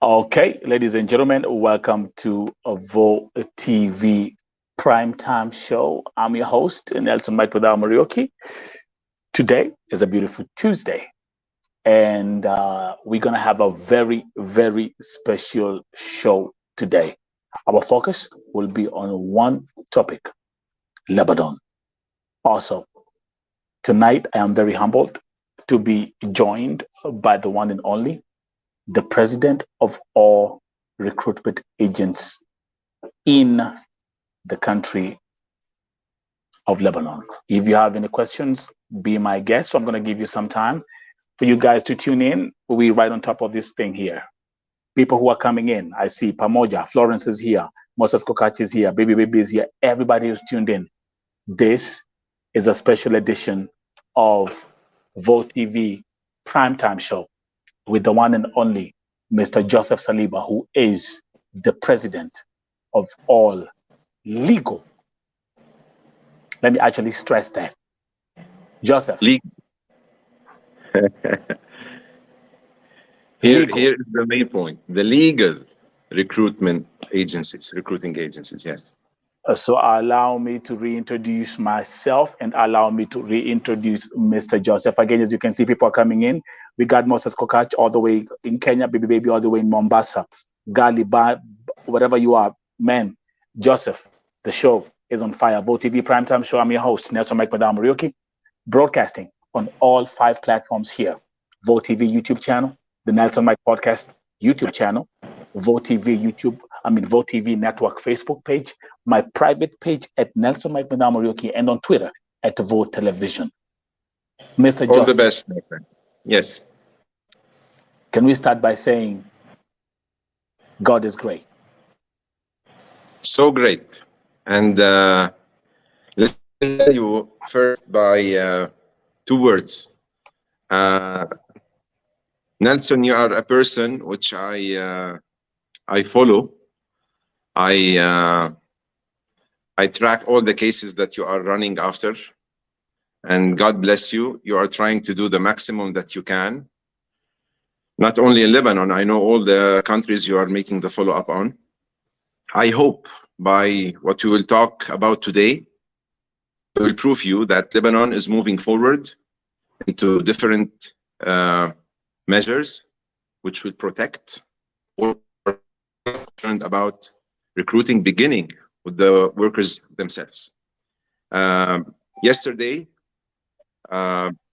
Okay, ladies and gentlemen, welcome to a Vo TV primetime show. I'm your host, Nelson Mike Without Marioki. Today is a beautiful Tuesday, and we're going to have a very, very special show today. Our focus will be on one topic, Lebanon. Also, tonight I am very humbled to be joined by the one and only, the president of all recruitment agents in the country of Lebanon. If you have any questions, be my guest. So I'm going to give you some time for you guys to tune in. We're right on top of this thing here. People who are coming in, I see Pamoja, Florence is here, Moses Kokach is here, Baby is here. Everybody who's tuned in. This is a special edition of Vote TV primetime show with the one and only Mr. Joseph Saliba, who is the president of all legal. Let me actually stress that. Joseph. Here is the main point. The legal recruiting agencies, yes. So allow me to reintroduce myself and allow me to reintroduce Mr. Joseph. Again, as you can see, people are coming in. We got Moses Kokach all the way in Kenya, Baby all the way in Mombasa, Galiba, whatever you are, man. Joseph, the show is on fire. Vote TV primetime show. I'm your host, Nelson Mike Madam Marioki, broadcasting on all 5 platforms here. Vote TV YouTube channel, the Nelson Mike Podcast YouTube channel, Vote TV Network Facebook page, my private page at Nelson Mike Madam Marioki, and on Twitter at Vote Television. Mr. All Joseph, the best, my friend. Yes. Can we start by saying God is great? So great. And let me tell you first by 2 words. Nelson, you are a person which I follow. I track all the cases that you are running after, and God bless you. You are trying to do the maximum that you can. Not only in Lebanon, I know all the countries you are making the follow-up on. I hope by what we will talk about today, I will prove you that Lebanon is moving forward into different measures which will protect or concerned about recruiting, beginning with the workers themselves. Yesterday,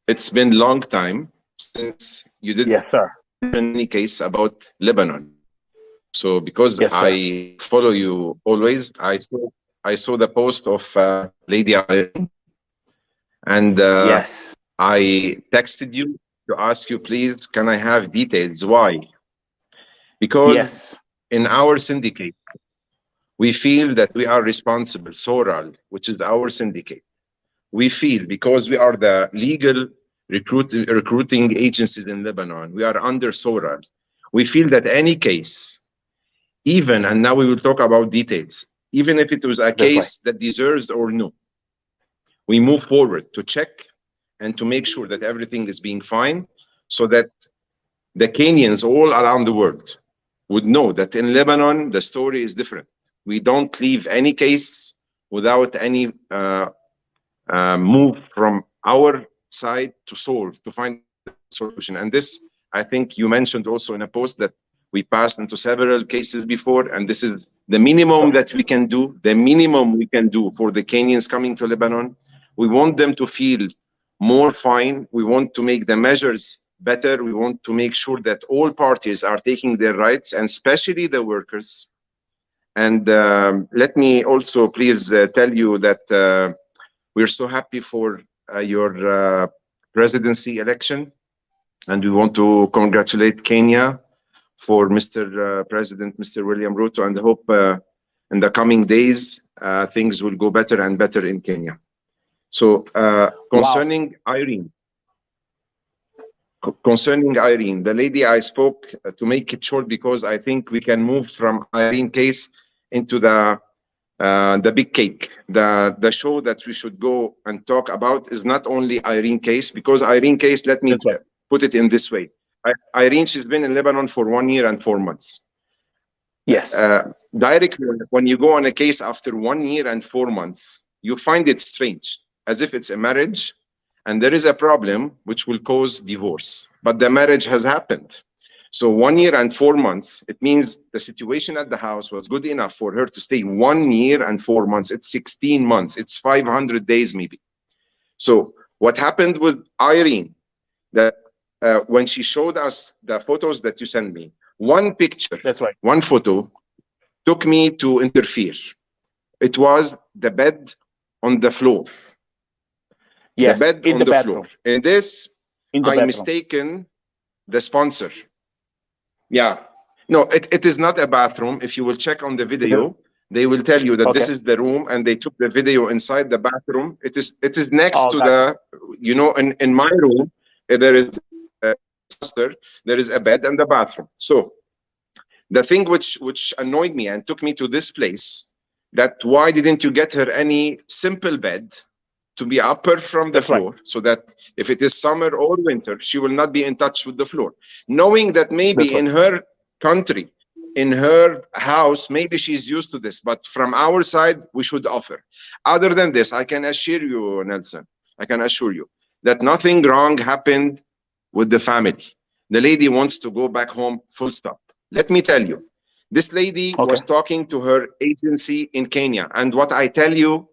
it's been a long time since you did any case about Lebanon. So because I follow you always, I saw the post of Lady Irene, and I texted you to ask you, please, can I have details? Why? Because in our syndicate, we feel that we are responsible, Soral, which is our syndicate. We feel because we are the legal recruiting agencies in Lebanon, we are under Soral. We feel that any case, even, and now we will talk about details, even if it was a case that deserves or no, we move forward to check and to make sure that everything is being fine, so that the Kenyans all around the world would know that in Lebanon, the story is different. We don't leave any case without any move from our side to solve, to find a solution. And this, I think you mentioned also in a post that we passed into several cases before, and this is the minimum that we can do, the minimum we can do for the Kenyans coming to Lebanon. We want them to feel more fine. We want to make the measures better. We want to make sure that all parties are taking their rights, and especially the workers. And let me also please tell you that we're so happy for your presidency election, and we want to congratulate Kenya for Mr. President, Mr. William Ruto, and hope in the coming days things will go better and better in Kenya. So concerning Irene, the lady I spoke, to make it short, because I think we can move from Irene case into the big cake. The show that we should go and talk about is not only Irene case, because Irene case, let me put it in this way. Irene, she's been in Lebanon for 1 year and 4 months. Yes. Directly, when you go on a case after 1 year and 4 months, you find it strange, as if it's a marriage and there is a problem which will cause divorce. But the marriage has happened. So 1 year and 4 months, it means the situation at the house was good enough for her to stay 1 year and 4 months. It's 16 months. It's 500 days maybe. So what happened with Irene, that when she showed us the photos that you sent me, one picture, that's right, one photo took me to interfere. It was the bed on the floor. Yes, the bed in on the the bathroom. floor. In this, I mistaken the sponsor. Yeah. No, it is not a bathroom. If you will check on the video, they will tell you that this is the room, and they took the video inside the bathroom. It is next to the, you know, in my room, there is a sponsor, there is a bed and the bathroom. So the thing which annoyed me and took me to this place, that why didn't you get her any simple bed to be upper from the floor, so that if it is summer or winter, she will not be in touch with the floor, knowing that maybe in her country, in her house, maybe she's used to this, but from our side, we should offer. Other than this, I can assure you, Nelson, I can assure you that nothing wrong happened with the family. The lady wants to go back home, full stop. Let me tell you, this lady was talking to her agency in Kenya, and what I tell you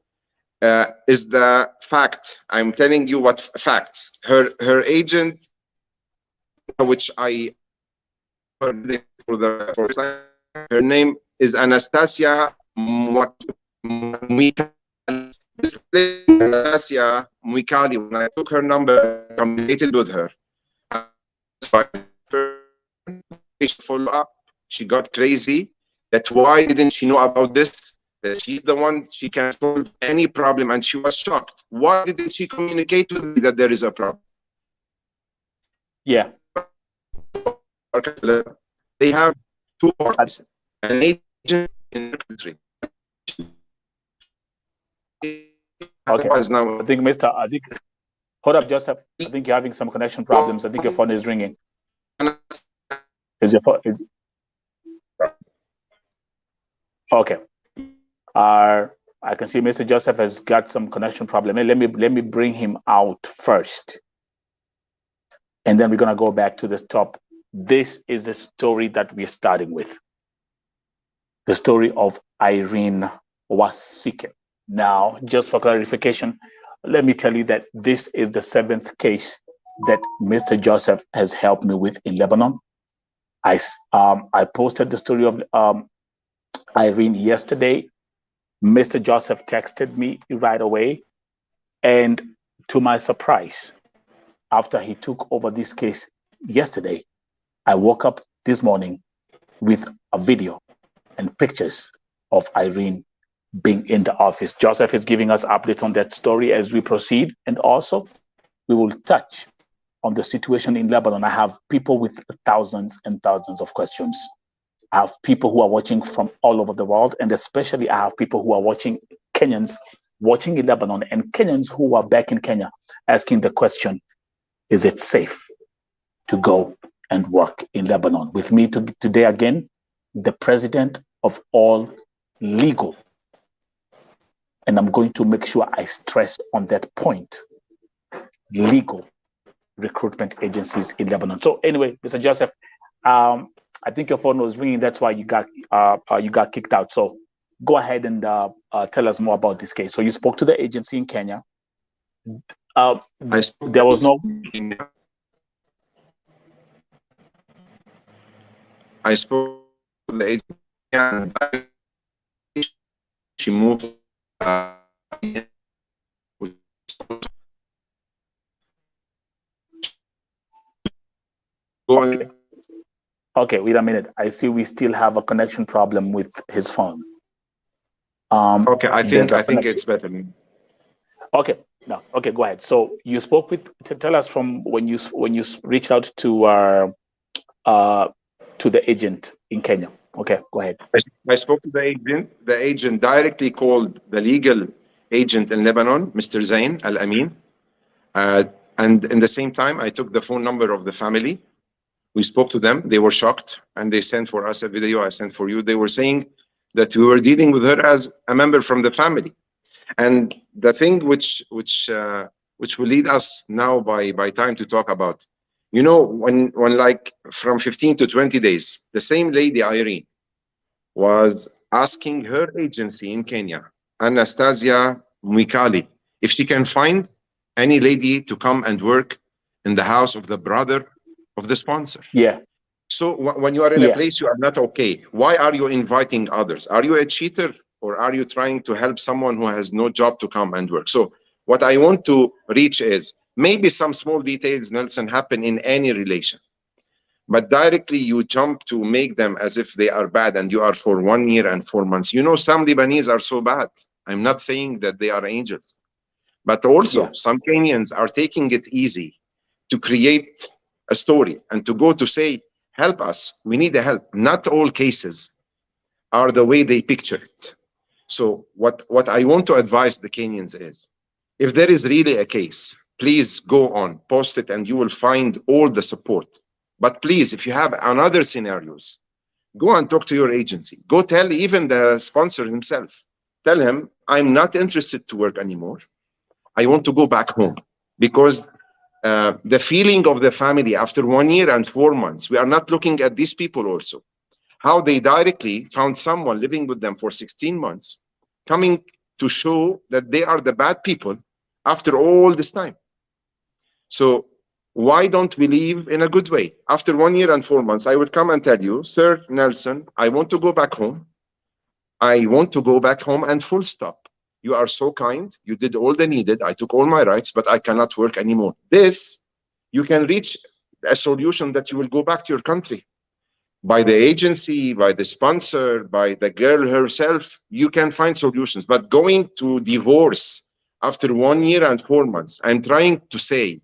is the fact. I'm telling you what facts. Her agent, which I heard for the first time, her name is Anastasia Mwikali. Anastasia Mwikali. When I took her number, communicated with her. Follow up. She got crazy. That why didn't she know about this? That she's the one, she can solve any problem, and she was shocked. Why didn't she communicate with me that there is a problem? Yeah. They have two parties, an agent in the country. Okay. Now, I think, Mr. Hold up, Joseph. I think you're having some connection problems. I think your phone is ringing. Is your phone? Okay. I can see Mr. Joseph has got some connection problem. Let me bring him out first, and then we're gonna go back to the top. This is the story that we're starting with. The story of Irene Wasike. Now, just for clarification, let me tell you that this is the 7th case that Mr. Joseph has helped me with in Lebanon. I posted the story of Irene yesterday. Mr. Joseph texted me right away, and to my surprise, after he took over this case yesterday, I woke up this morning with a video and pictures of Irene being in the office. Joseph is giving us updates on that story as we proceed, and also we will touch on the situation in Lebanon. I have people with thousands and thousands of questions. I have people who are watching from all over the world, and especially I have people who are watching, Kenyans watching in Lebanon, and Kenyans who are back in Kenya asking the question, is it safe to go and work in Lebanon? With me today again, the president of all legal, and I'm going to make sure I stress on that point, legal recruitment agencies in Lebanon. So anyway, Mr. Joseph, I think your phone was ringing. That's why you got kicked out. So go ahead and tell us more about this case. So you spoke to the agency in Kenya. There was no. I spoke to the agency and she moved. Okay, wait a minute. I see we still have a connection problem with his phone. Okay, I think it's better. Okay, no, okay, go ahead. So you spoke with. Tell us from when you reached out to the agent in Kenya. Okay, go ahead. I spoke to the agent. The agent directly called the legal agent in Lebanon, Mr. Zain Al Amin, and in the same time, I took the phone number of the family. We spoke to them. They were shocked, and they sent for us a video. I sent for you. They were saying that we were dealing with her as a member from the family. And the thing which will lead us now by time to talk about, you know, when like from 15 to 20 days, the same lady Irene was asking her agency in Kenya, Anastasia Mwikali, if she can find any lady to come and work in the house of the brother of the sponsor. Yeah. So when you are in a place you are not okay, why are you inviting others? Are you a cheater, or are you trying to help someone who has no job to come and work? So what I want to reach is, maybe some small details, Nelson, happen in any relation, but directly you jump to make them as if they are bad, and you are for 1 year and 4 months. You know, some Lebanese are so bad. I'm not saying that they are angels, but also some Kenyans are taking it easy to create a story and to go to say, help us, we need the help. Not all cases are the way they picture it. So what I want to advise the Kenyans is, if there is really a case, please go on, post it, and you will find all the support. But please, if you have another scenarios, go and talk to your agency. Go tell even the sponsor himself. Tell him, I'm not interested to work anymore. I want to go back home. Because the feeling of the family after 1 year and 4 months, we are not looking at these people also. How they directly found someone living with them for 16 months, coming to show that they are the bad people after all this time. So why don't we live in a good way? After 1 year and 4 months, I would come and tell you, Sir Nelson, I want to go back home. I want to go back home, and full stop. You are so kind. You did all the needed. I took all my rights, but I cannot work anymore. This, you can reach a solution that you will go back to your country. By the agency, by the sponsor, by the girl herself, you can find solutions. But going to divorce after 1 year and 4 months, I'm trying to say,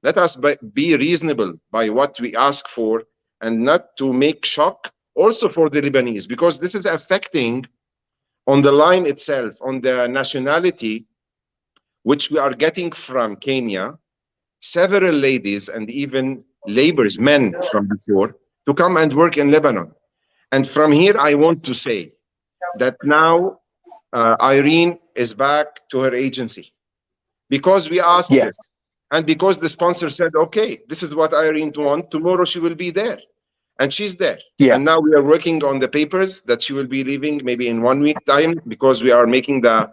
let us be reasonable by what we ask for, and not to make shock also for the Lebanese, because this is affecting on the line itself, on the nationality, which we are getting from Kenya, several ladies and even laborers, men from before, to come and work in Lebanon. And from here, I want to say that now Irene is back to her agency, because we asked this, and because the sponsor said, okay, this is what Irene wants, tomorrow she will be there. And she's there. And now we are working on the papers that she will be leaving maybe in 1 week time, because we are making the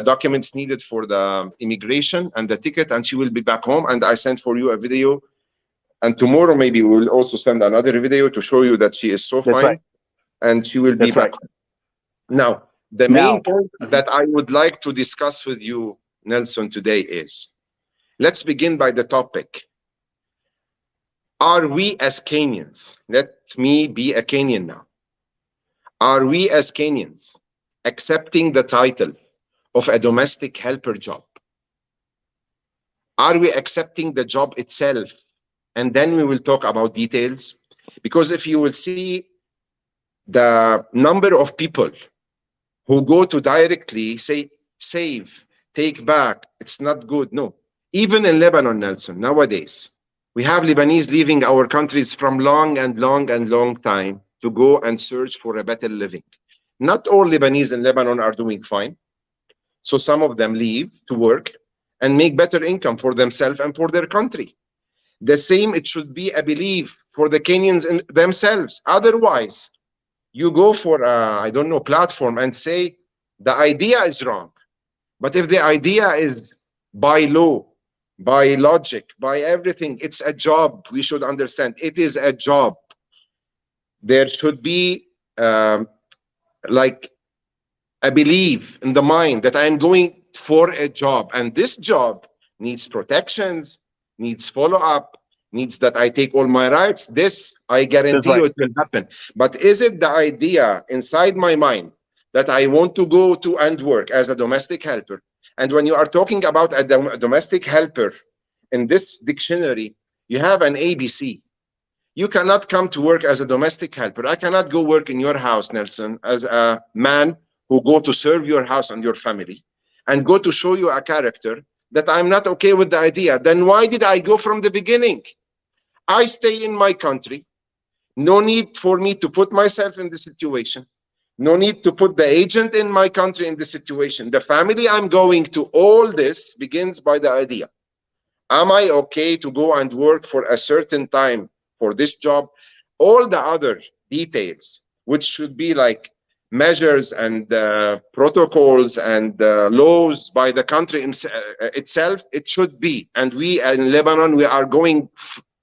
documents needed for the immigration and the ticket, and she will be back home. And I sent for you a video, and tomorrow maybe we will also send another video to show you that she is so fine, and she will be back. Now, the main point that I would like to discuss with you, Nelson, today is, let's begin by the topic. Are we as Kenyans, let me be a Kenyan now, are we as Kenyans accepting the title of a domestic helper job? Are we accepting the job itself? And then we will talk about details. Because if you will see the number of people who go to directly say, save, take back, it's not good. No, even in Lebanon, Nelson, nowadays, we have Lebanese leaving our countries from long time to go and search for a better living. Not all Lebanese in Lebanon are doing fine. So some of them leave to work and make better income for themselves and for their country. The same, it should be, I believe, for the Kenyans in themselves. Otherwise, you go for a, I don't know, platform and say the idea is wrong. But if the idea is by law, by logic, by everything, it's a job. We should understand it is a job. There should be like a belief in the mind that I'm going for a job, and this job needs protections, needs follow-up, needs that I take all my rights. This, I guarantee you, it will happen. But is it the idea inside my mind that I want to go to and work as a domestic helper? And when you are talking about a domestic helper, in this dictionary, you have an ABC. You cannot come to work as a domestic helper. I cannot go work in your house, Nelson, as a man who go to serve your house and your family, and go to show you a character that I'm not okay with the idea. Then why did I go from the beginning? I stay in my country. No need for me to put myself in the situation. No need to put the agent in my country in the situation. The family I'm going to, all this begins by the idea. Am I okay to go and work for a certain time for this job? All the other details, which should be like measures and protocols and laws by the country itself, it should be. And we in Lebanon, we are going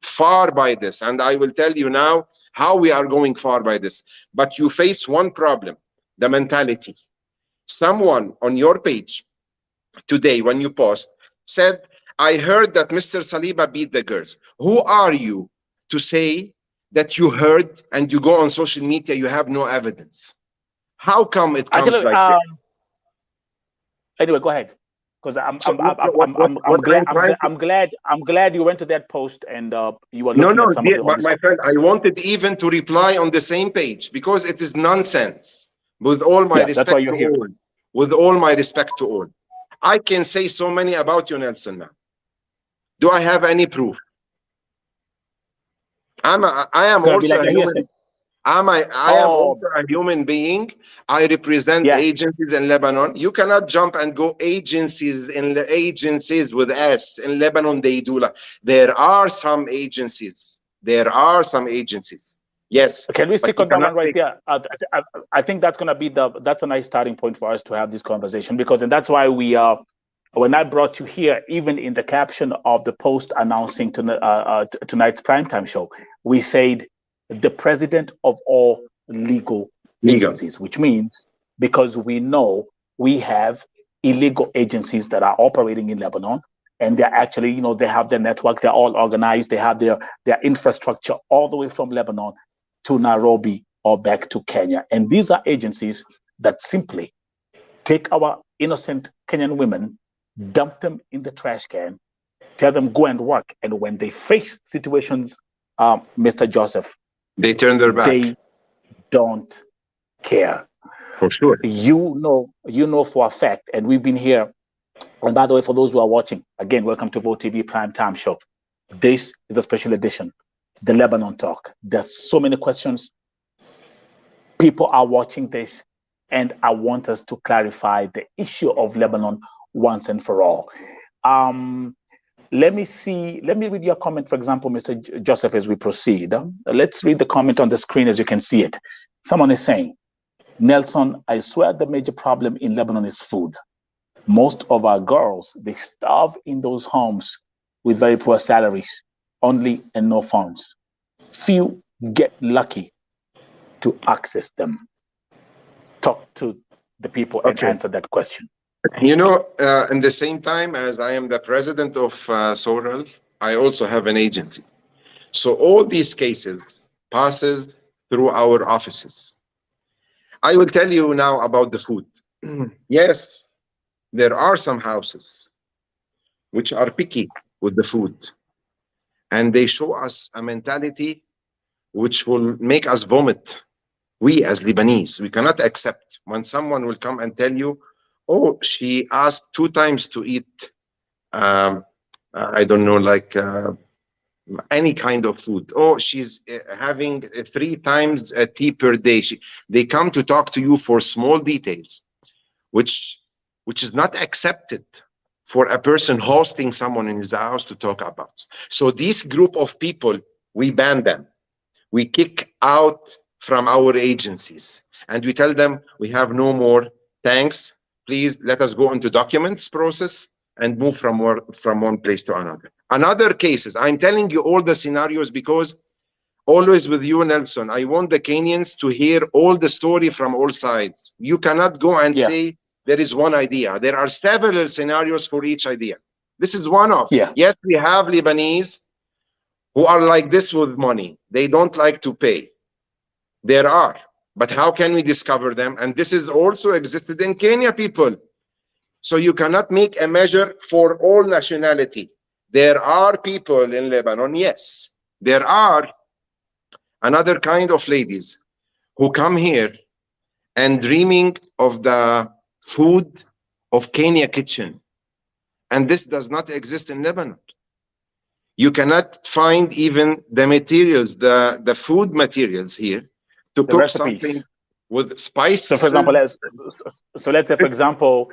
far by this. And I will tell you now how we are going far by this. But you face one problem, the mentality. Someone on your page today, when you post, said, I heard that Mr. Saliba beat the girls. Who are you to say that you heard and you go on social media, you have no evidence? How come it comes actually, like this? Anyway, go ahead. Because I'm glad you went to that post and you were looking at some of the. My friend, I wanted even to reply on the same page because it is nonsense. With all my respect to all, with all my respect to all, I can say so many about you, Nelson. Now, do I have any proof? I am also a human. I am also a human being. I represent agencies in Lebanon. You cannot jump and go agencies in the agencies with S in Lebanon. They do. There are some agencies. There are some agencies. Yes. Can we stick on that one right there? I think that's going to be that's a nice starting point for us to have this conversation, because and that's why we when I brought you here, even in the caption of the post announcing tonight's primetime show, we said the president of all legal agencies, which means because we know we have illegal agencies that are operating in Lebanon, and they're actually, they have their network, they're all organized, they have their infrastructure all the way from Lebanon to Nairobi or back to Kenya. And these are agencies that simply take our innocent Kenyan women, dump them in the trash can, tell them go and work. And when they face situations, Mr. Joseph, they turn their back. They don't care. For sure. You know for a fact, and we've been here. And by the way, for those who are watching, again, welcome to Vote TV Primetime Show. This is a special edition, the Lebanon Talk. There's so many questions. People are watching this, and I want us to clarify the issue of Lebanon once and for all. Let me read your comment, for example, Mr. Joseph, as we proceed. Let's read the comment on the screen as you can see it. Someone is saying, Nelson, I swear the major problem in Lebanon is food. Most of our girls, they starve in those homes with very poor salaries, only and no funds. Few get lucky to access them. Talk to the people and answer that question. In the same time as I am the president of Soral, I also have an agency. So all these cases passes through our offices. I will tell you now about the food. Yes, there are some houses which are picky with the food, and they show us a mentality which will make us vomit. We as Lebanese, we cannot accept when someone will come and tell you, oh, she asked 2 times to eat, I don't know, like any kind of food. Oh, she's having 3 times a tea per day. They come to talk to you for small details, which is not accepted for a person hosting someone in his house to talk about. So this group of people, we ban them. We kick out from our agencies, and we tell them we have no more. Thanks. Please let us go into documents process and move from one place to another. Another cases, I'm telling you all the scenarios because always with you, Nelson, I want the Kenyans to hear all the story from all sides. You cannot go and say there is one idea. There are several scenarios for each idea. This is one of. Yes, we have Lebanese who are like this with money. They don't like to pay. There are. But how can we discover them? And this is also existed in Kenya, people. So you cannot make a measure for all nationality. There are people in Lebanon, yes. There are another kind of ladies who come here and dreaming of the food of Kenya kitchen. And this does not exist in Lebanon. You cannot find even the materials, the food materials here to cook something with spice. So, for example, let's say, for example,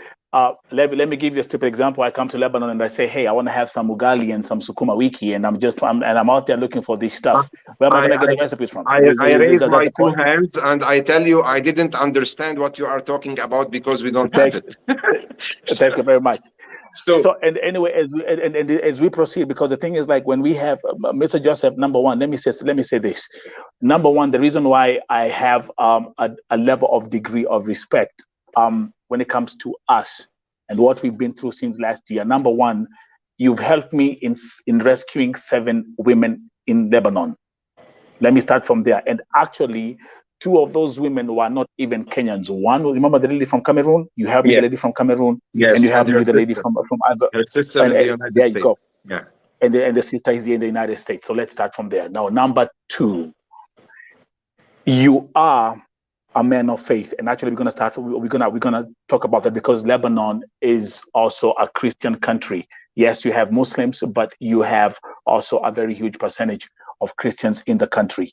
let me give you a stupid example. I come to Lebanon and I say, hey, I want to have some ugali and some sukuma wiki, and I'm out there looking for this stuff. Where am I going to get the recipes from? I raise my two hands and I tell you, I didn't understand what you are talking about because we don't have it. Thank you very much. So and anyway, as we proceed, because the thing is, like, when we have Mr. Joseph, number one, let me say this. Number one, the reason why I have a level of degree of respect when it comes to us and what we've been through since last year. Number one, you've helped me in rescuing 7 women in Lebanon. Let me start from there. And actually, 2 of those women were not even Kenyans. One, remember the lady from Cameroon? You helped me, the lady from Cameroon. Yes. And you helped me with the lady from other. Her sister in the United States. There you go. Yeah. And the sister is here in the United States. So let's start from there. Now, number 2, you are a man of faith. And actually, we're gonna talk about that, because Lebanon is also a Christian country. Yes, you have Muslims, but you have also a very huge percentage of Christians in the country.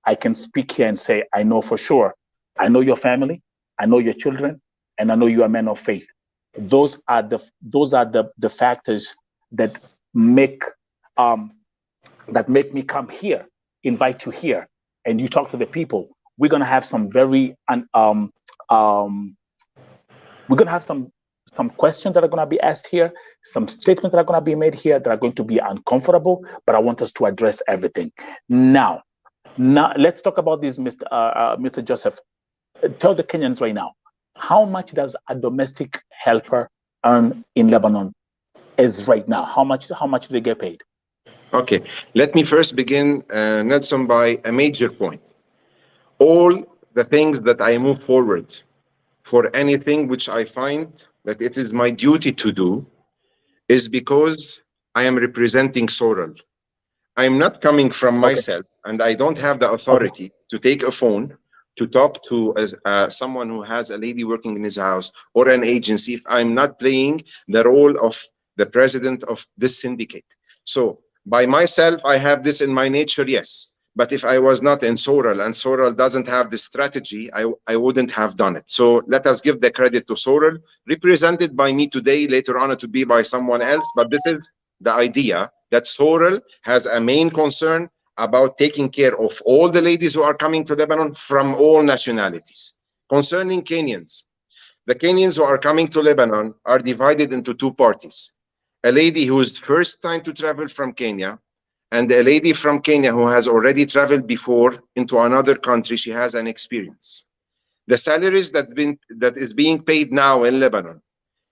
I can speak here and say, I know for sure. I know your family, I know your children, and I know you are men of faith. Those are the factors that make me come here, invite you here, and you talk to the people. We're gonna have some very we're gonna have some questions that are gonna be asked here, some statements that are gonna be made here that are going to be uncomfortable, but I want us to address everything. Now let's talk about this, Mr. Joseph. Tell the Kenyans right now, how much does a domestic helper earn in Lebanon as right now? How much do they get paid? Okay, let me first begin, Nelson, by a major point. All the things that I move forward for anything which I find that it is my duty to do is because I am representing Soral. I'm not coming from myself, and I don't have the authority to take a phone to talk to someone who has a lady working in his house or an agency if I'm not playing the role of the president of this syndicate. So by myself, I have this in my nature, yes. But if I was not in Soral and Soral doesn't have this strategy, I wouldn't have done it. So let us give the credit to Soral, represented by me today, later on it will be by someone else. But this is the idea that Soral has a main concern about taking care of all the ladies who are coming to Lebanon from all nationalities. Concerning Kenyans, the Kenyans who are coming to Lebanon are divided into 2 parties. A lady who's first time to travel from Kenya, and a lady from Kenya who has already traveled before into another country. She has an experience. The salaries that is being paid now in Lebanon,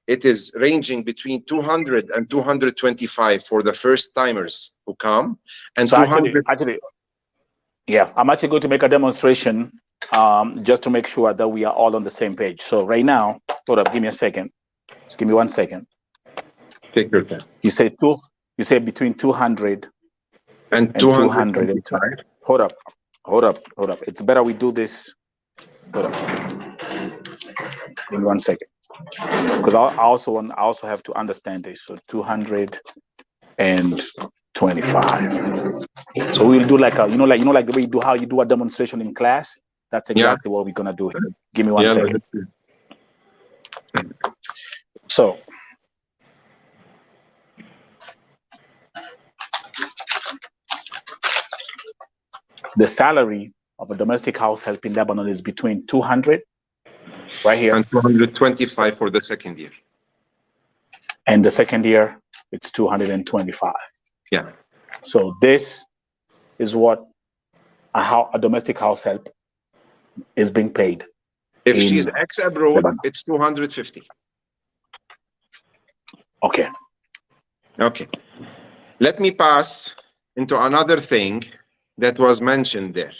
it is ranging between 200 and 225 for the first timers who come, and so actually, yeah, I'm actually going to make a demonstration just to make sure that we are all on the same page. So right now, hold up, give me a second. Just give me 1 second. Take your time. You say between 200 and 225. Hold up. It's better we do this. Hold up. Give me 1 second, because I also have to understand this. So 225. So we'll do like like the way you do how you do a demonstration in class. That's exactly what we're gonna do here. Give me 1 second. So the salary of a domestic house help in Lebanon is between 200, right here, and 225 for the second year. And the second year, it's 225. Yeah. So this is what a domestic house help is being paid. If she's ex-abroad, it's 250. Okay. Okay. Let me pass into another thing that was mentioned there.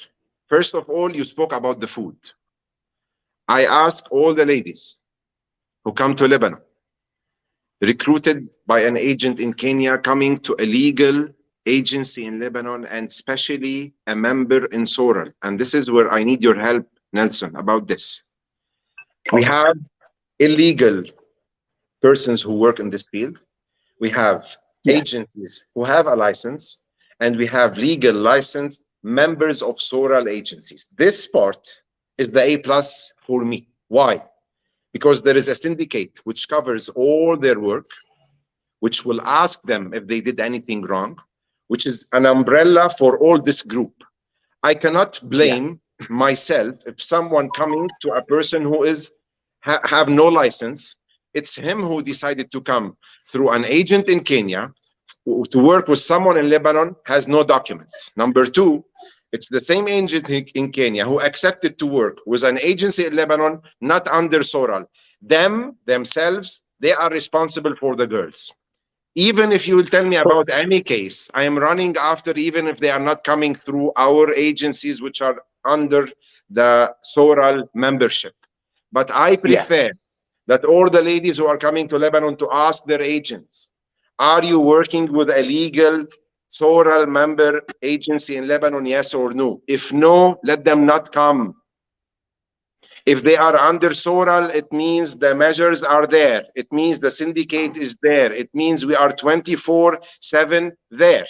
First of all, you spoke about the food. I ask all the ladies who come to Lebanon, recruited by an agent in Kenya, coming to a legal agency in Lebanon, and especially a member in Soral. And this is where I need your help, Nelson, about this. We have illegal persons who work in this field. We have agencies who have a license, and we have legal licensed members of SORAL agencies. This part is the A+ for me. Why? Because there is a syndicate which covers all their work, which will ask them if they did anything wrong, which is an umbrella for all this group. I cannot blame myself if someone coming to a person who is have no license. It's him who decided to come through an agent in Kenya to work with someone in Lebanon, has no documents. Number two, it's the same agent in Kenya who accepted to work with an agency in Lebanon, not under SORAL. Themselves, they are responsible for the girls. Even if you will tell me about any case, I am running after, even if they are not coming through our agencies, which are under the SORAL membership. But I prefer that all the ladies who are coming to Lebanon to ask their agents, are you working with a legal SORAL member agency in Lebanon, yes or no? If no, let them not come. If they are under SORAL, it means the measures are there. It means the syndicate is there. It means we are 24/7 there.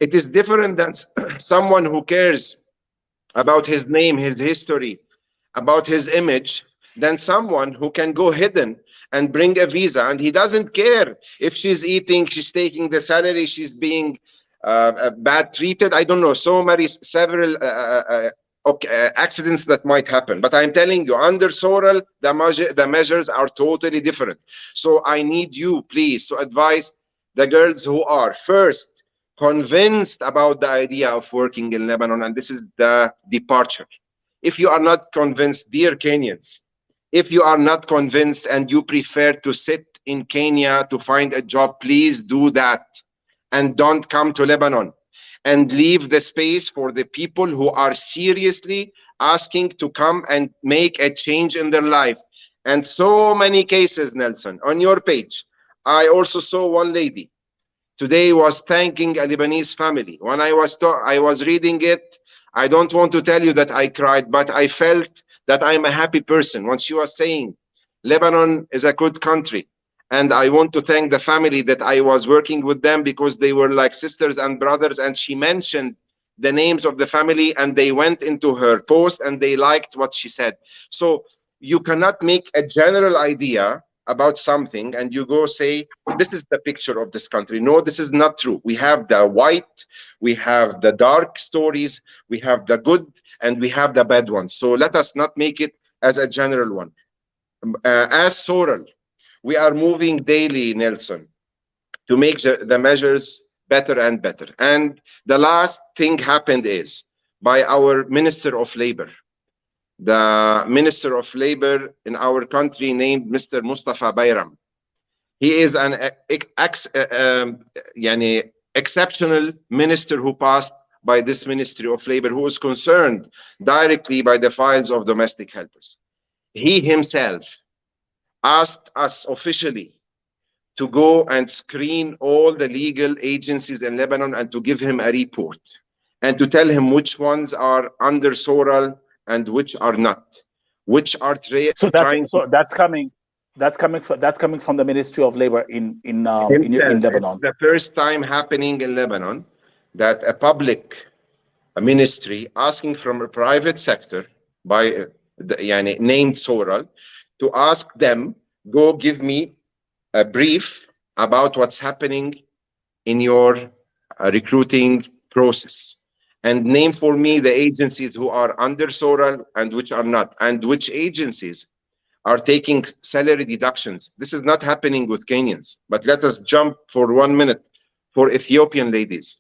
It is different than someone who cares about his name, his history, about his image, than someone who can go hidden and bring a visa, and he doesn't care if she's eating, she's taking the salary, she's being bad treated. I don't know, several accidents that might happen. But I'm telling you, under SORAL, the measures are totally different. So I need you, please, to advise the girls who are first convinced about the idea of working in Lebanon, and this is the departure. If you are not convinced, dear Kenyans, if you are not convinced and you prefer to sit in Kenya to find a job, please do that and don't come to Lebanon, and leave the space for the people who are seriously asking to come and make a change in their life. And so many cases, Nelson, on your page. I also saw one lady today was thanking a Lebanese family. When I was reading it, I don't want to tell you that I cried, but I felt that I'm a happy person when she was saying, Lebanon is a good country. And I want to thank the family that I was working with them, because they were like sisters and brothers. And she mentioned the names of the family, and they went into her post and they liked what she said. So you cannot make a general idea about something and you go say, this is the picture of this country. No, this is not true. We have the white, we have the dark stories, we have the good, and we have the bad ones. So let us not make it as a general one. As SORAL, we are moving daily, Nelson, to make the measures better and better. And the last thing happened is by our Minister of Labor. The Minister of Labor in our country named Mr. Mustafa Bayram. He is an exceptional minister who passed by this Ministry of Labor, who is concerned directly by the files of domestic helpers. He himself asked us officially to go and screen all the legal agencies in Lebanon and to give him a report and to tell him which ones are under SORAL and which are not, which are that's coming from the Ministry of Labor in Lebanon. It's the first time happening in Lebanon that a ministry asking from a private sector by named SORAL to ask them, go give me a brief about what's happening in your recruiting process, and name for me the agencies who are under SORAL and which are not, and which agencies are taking salary deductions. This is not happening with Kenyans, but let us jump for 1 minute for Ethiopian ladies.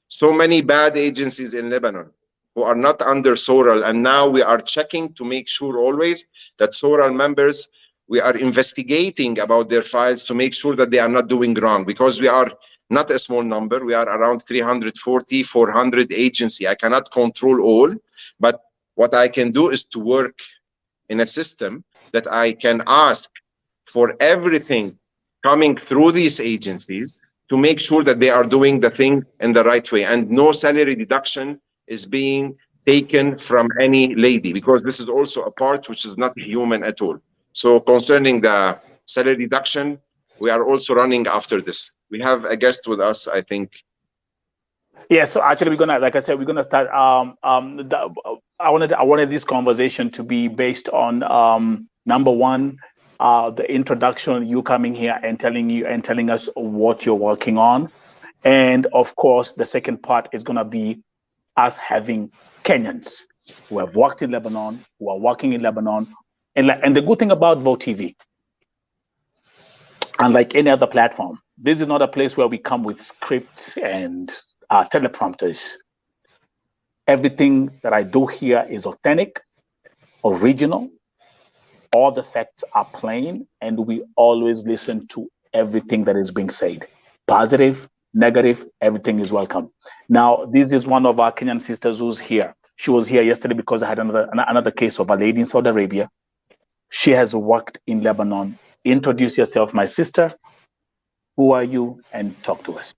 So many bad agencies in Lebanon who are not under SORAL, and now we are checking to make sure always that SORAL members, we are investigating about their files to make sure that they are not doing wrong, because we are not a small number. We are around 340, 400 agency. I cannot control all, but what I can do is to work in a system that I can ask for everything coming through these agencies to make sure that they are doing the thing in the right way, and no salary deduction is being taken from any lady, because this is also a part which is not human at all. So concerning the salary deduction, we are also running after this. We have a guest with us, I think. Yeah, so actually we're gonna, like I said, we're gonna start. I wanted this conversation to be based on number one, the introduction, you coming here and telling us what you're working on, and of course the second part is gonna be us having Kenyans who have worked in Lebanon, who are working in Lebanon, and the good thing about Vote TV, unlike any other platform, this is not a place where we come with scripts and teleprompters. Everything that I do here is authentic, original. All the facts are plain, and we always listen to everything that is being said. Positive, negative, everything is welcome. Now, this is one of our Kenyan sisters who's here. She was here yesterday because I had another case of a lady in Saudi Arabia. She has worked in Lebanon. Introduce yourself, my sister. Who are you? And talk to us.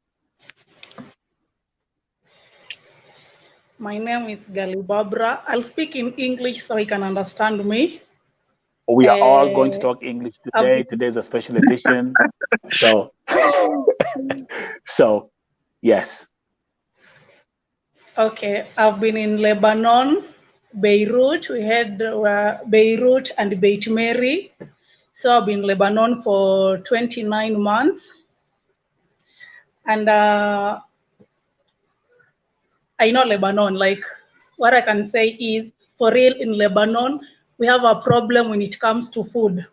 My name is Gali Babra. I'll speak in English so you can understand me. We are all going to talk English today. Today's a special edition. So, yes. Okay, I've been in Lebanon, Beirut. We had Beirut and Beit Mary. So I've been in Lebanon for 29 months. And I know Lebanon, like what I can say is, for real in Lebanon, we have a problem when it comes to food.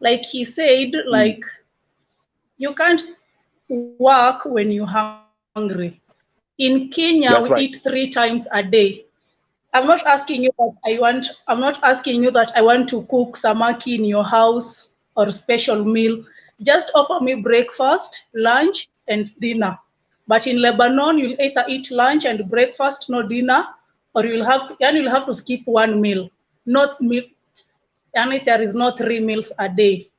Like he said, like you can't work when you're hungry. In Kenya, we eat 3 times a day. I'm not asking you that I'm not asking you that I want to cook samaki in your house or special meal. Just offer me breakfast, lunch, and dinner. But in Lebanon, you'll either eat lunch and breakfast, no dinner, or you'll have to skip one meal. Not meal, and there is no 3 meals a day.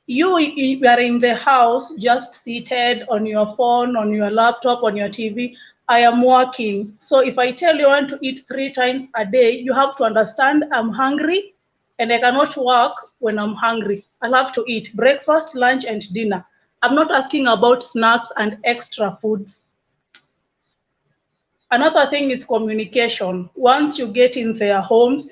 You are in the house, just seated on your phone, on your laptop, on your TV. I am working. So if I tell you I want to eat 3 times a day, you have to understand I'm hungry and I cannot work when I'm hungry. I'll have to eat breakfast, lunch, and dinner. I'm not asking about snacks and extra foods. Another thing is communication. Once you get in their homes,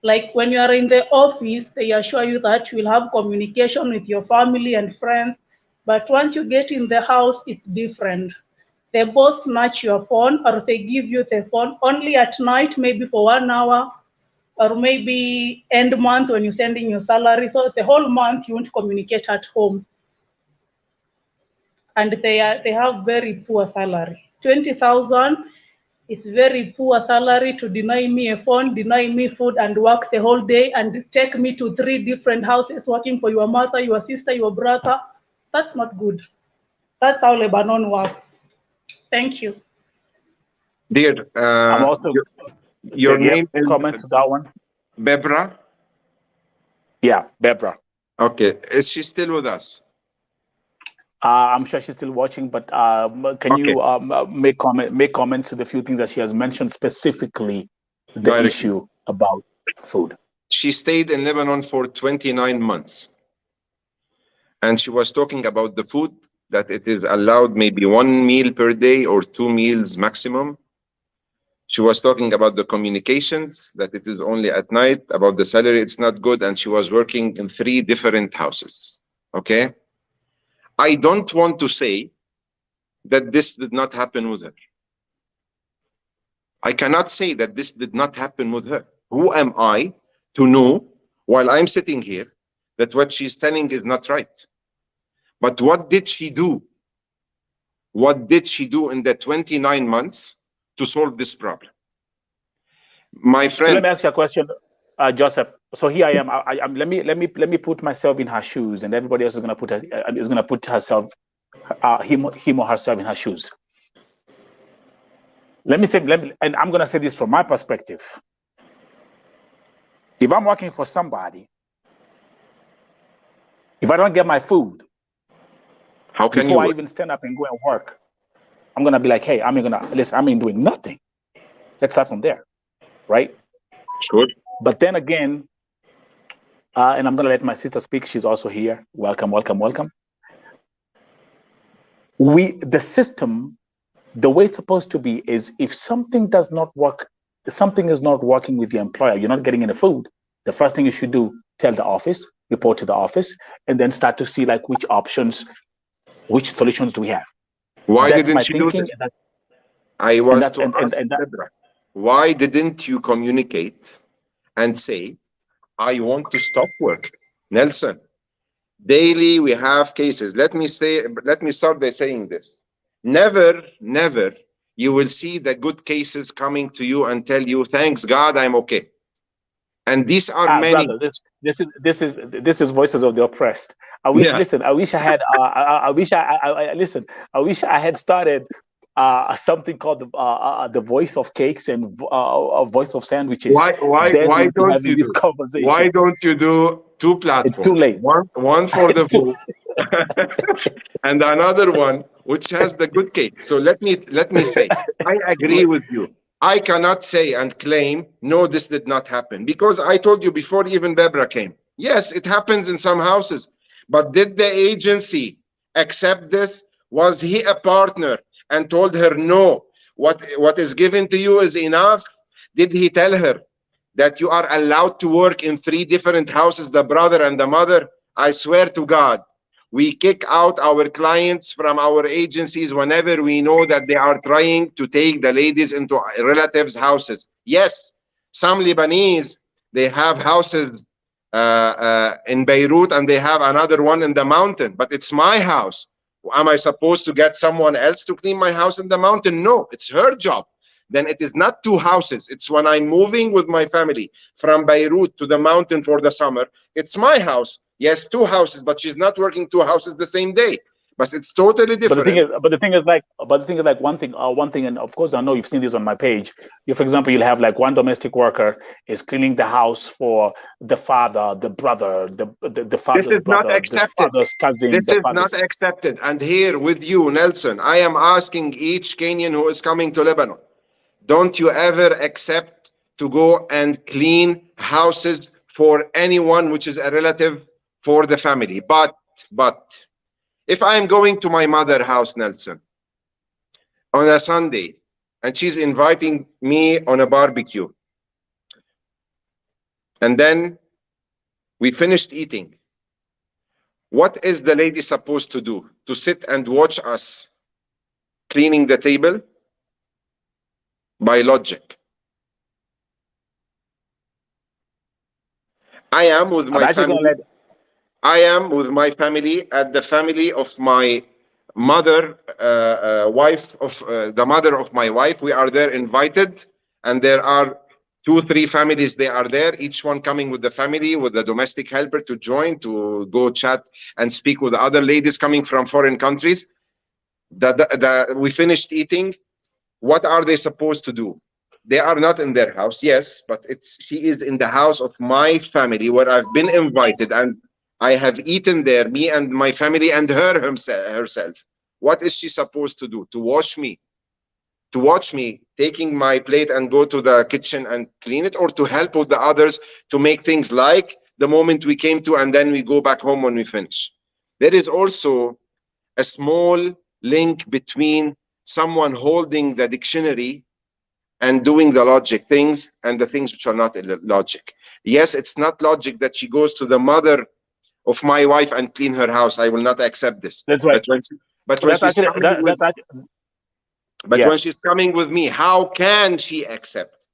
like when you are in the office, they assure you that you will have communication with your family and friends. But once you get in the house, it's different. They both snatch your phone or they give you the phone only at night, maybe for 1 hour, or maybe end month when you're sending your salary. So the whole month you won't communicate at home. And they have very poor salary. 20,000. It's very poor salary to deny me a phone, deny me food, and work the whole day and take me to 3 different houses working for your mother, your sister, your brother. That's not good. That's how Lebanon works. Thank you. Dear, I'm also your name is comment to that one. Bebra? Yeah, Bebra. Okay. Is she still with us? I'm sure she's still watching, but can you make comments to the few things that she has mentioned, specifically the issue about food? She stayed in Lebanon for 29 months. And she was talking about the food, that it is allowed maybe 1 meal per day or 2 meals maximum. She was talking about the communications, that it is only at night, about the salary, it's not good. And she was working in 3 different houses. Okay. I don't want to say that this did not happen with her. I cannot say that this did not happen with her. Who am I to know, while I'm sitting here, that what she's telling is not right? But what did she do? What did she do in the 29 months to solve this problem? My friend. So let me ask you a question, Joseph. So here I am. Let me put myself in her shoes, and everybody else is going to put herself, him or herself in her shoes. And I'm going to say this from my perspective. If I'm working for somebody, if I don't get my food, how can before I even stand up and go and work, I'm going to be like, hey, I ain't doing nothing. Let's start from there, right? Sure. But then again, and I'm going to let my sister speak. She's also here. Welcome, welcome, welcome. the system, the way it's supposed to be is if something does not work, something is not working with your employer, you're not getting any food, the first thing you should do, tell the office, report to the office, and then start to see like which options, which solutions do we have. Why That's didn't my you do thinking. this? I was to ask Deborah, why didn't you communicate and say, I want to stop work? Nelson, daily we have cases. Let me start by saying this. Never, never you will see the good cases coming to you and tell you, thanks God, I'm okay. And these are many. Brother, this is voices of the oppressed. I wish. Listen, I wish I had. I wish I listen. I wish I had started something called the voice of cakes and a voice of sandwiches. Why don't you do? Why don't you do two platforms? It's too late. One for the vote, and another one which has the good cake. So let me say, I agree with you. I cannot say and claim, no, this did not happen. Because I told you before even Barbara came. Yes, it happens in some houses. But did the agency accept this? Was he a partner and told her, no, what is given to you is enough? Did he tell her that you are allowed to work in 3 different houses, the brother and the mother? I swear to God, we kick out our clients from our agencies whenever we know that they are trying to take the ladies into relatives' houses. Yes, some Lebanese, they have houses in Beirut and they have another one in the mountain, but it's my house. Am I supposed to get someone else to clean my house in the mountain? No, it's her job. Then it is not 2 houses. It's when I'm moving with my family from Beirut to the mountain for the summer, it's my house. Yes, 2 houses, but she's not working 2 houses the same day. But it's totally different. But the thing is like one thing, and of course I know you've seen this on my page. For example, you'll have like one domestic worker is cleaning the house for the father, the brother, the father's This is brother, not accepted. The father's cousin. This is not accepted. And here with you, Nelson, I am asking each Kenyan who is coming to Lebanon, don't you ever accept to go and clean houses for anyone which is a relative for the family. But if I am going to my mother's house, Nelson, on a Sunday, and she's inviting me on a barbecue, and then we finished eating, what is the lady supposed to do? To sit and watch us cleaning the table? By logic. I am with my family. I am with my family at the family of my mother, wife of the mother of my wife. We are there invited, and there are 2-3 families. They are there, each one coming with the family, with the domestic helper to join, to go chat and speak with other ladies coming from foreign countries. We finished eating. What are they supposed to do? They are not in their house, yes, but she is in the house of my family where I've been invited and I have eaten there, me and my family and her herself. What is she supposed to do? To watch me? To watch me taking my plate and go to the kitchen and clean it, or to help with the others to make things like the moment we came to, and then we go back home when we finish? There is also a small link between someone holding the dictionary and doing the logic things and the things which are not logic. Yes, it's not logic that she goes to the mother of my wife and clean her house. I will not accept this. That's right. But when she's coming with me, how can she accept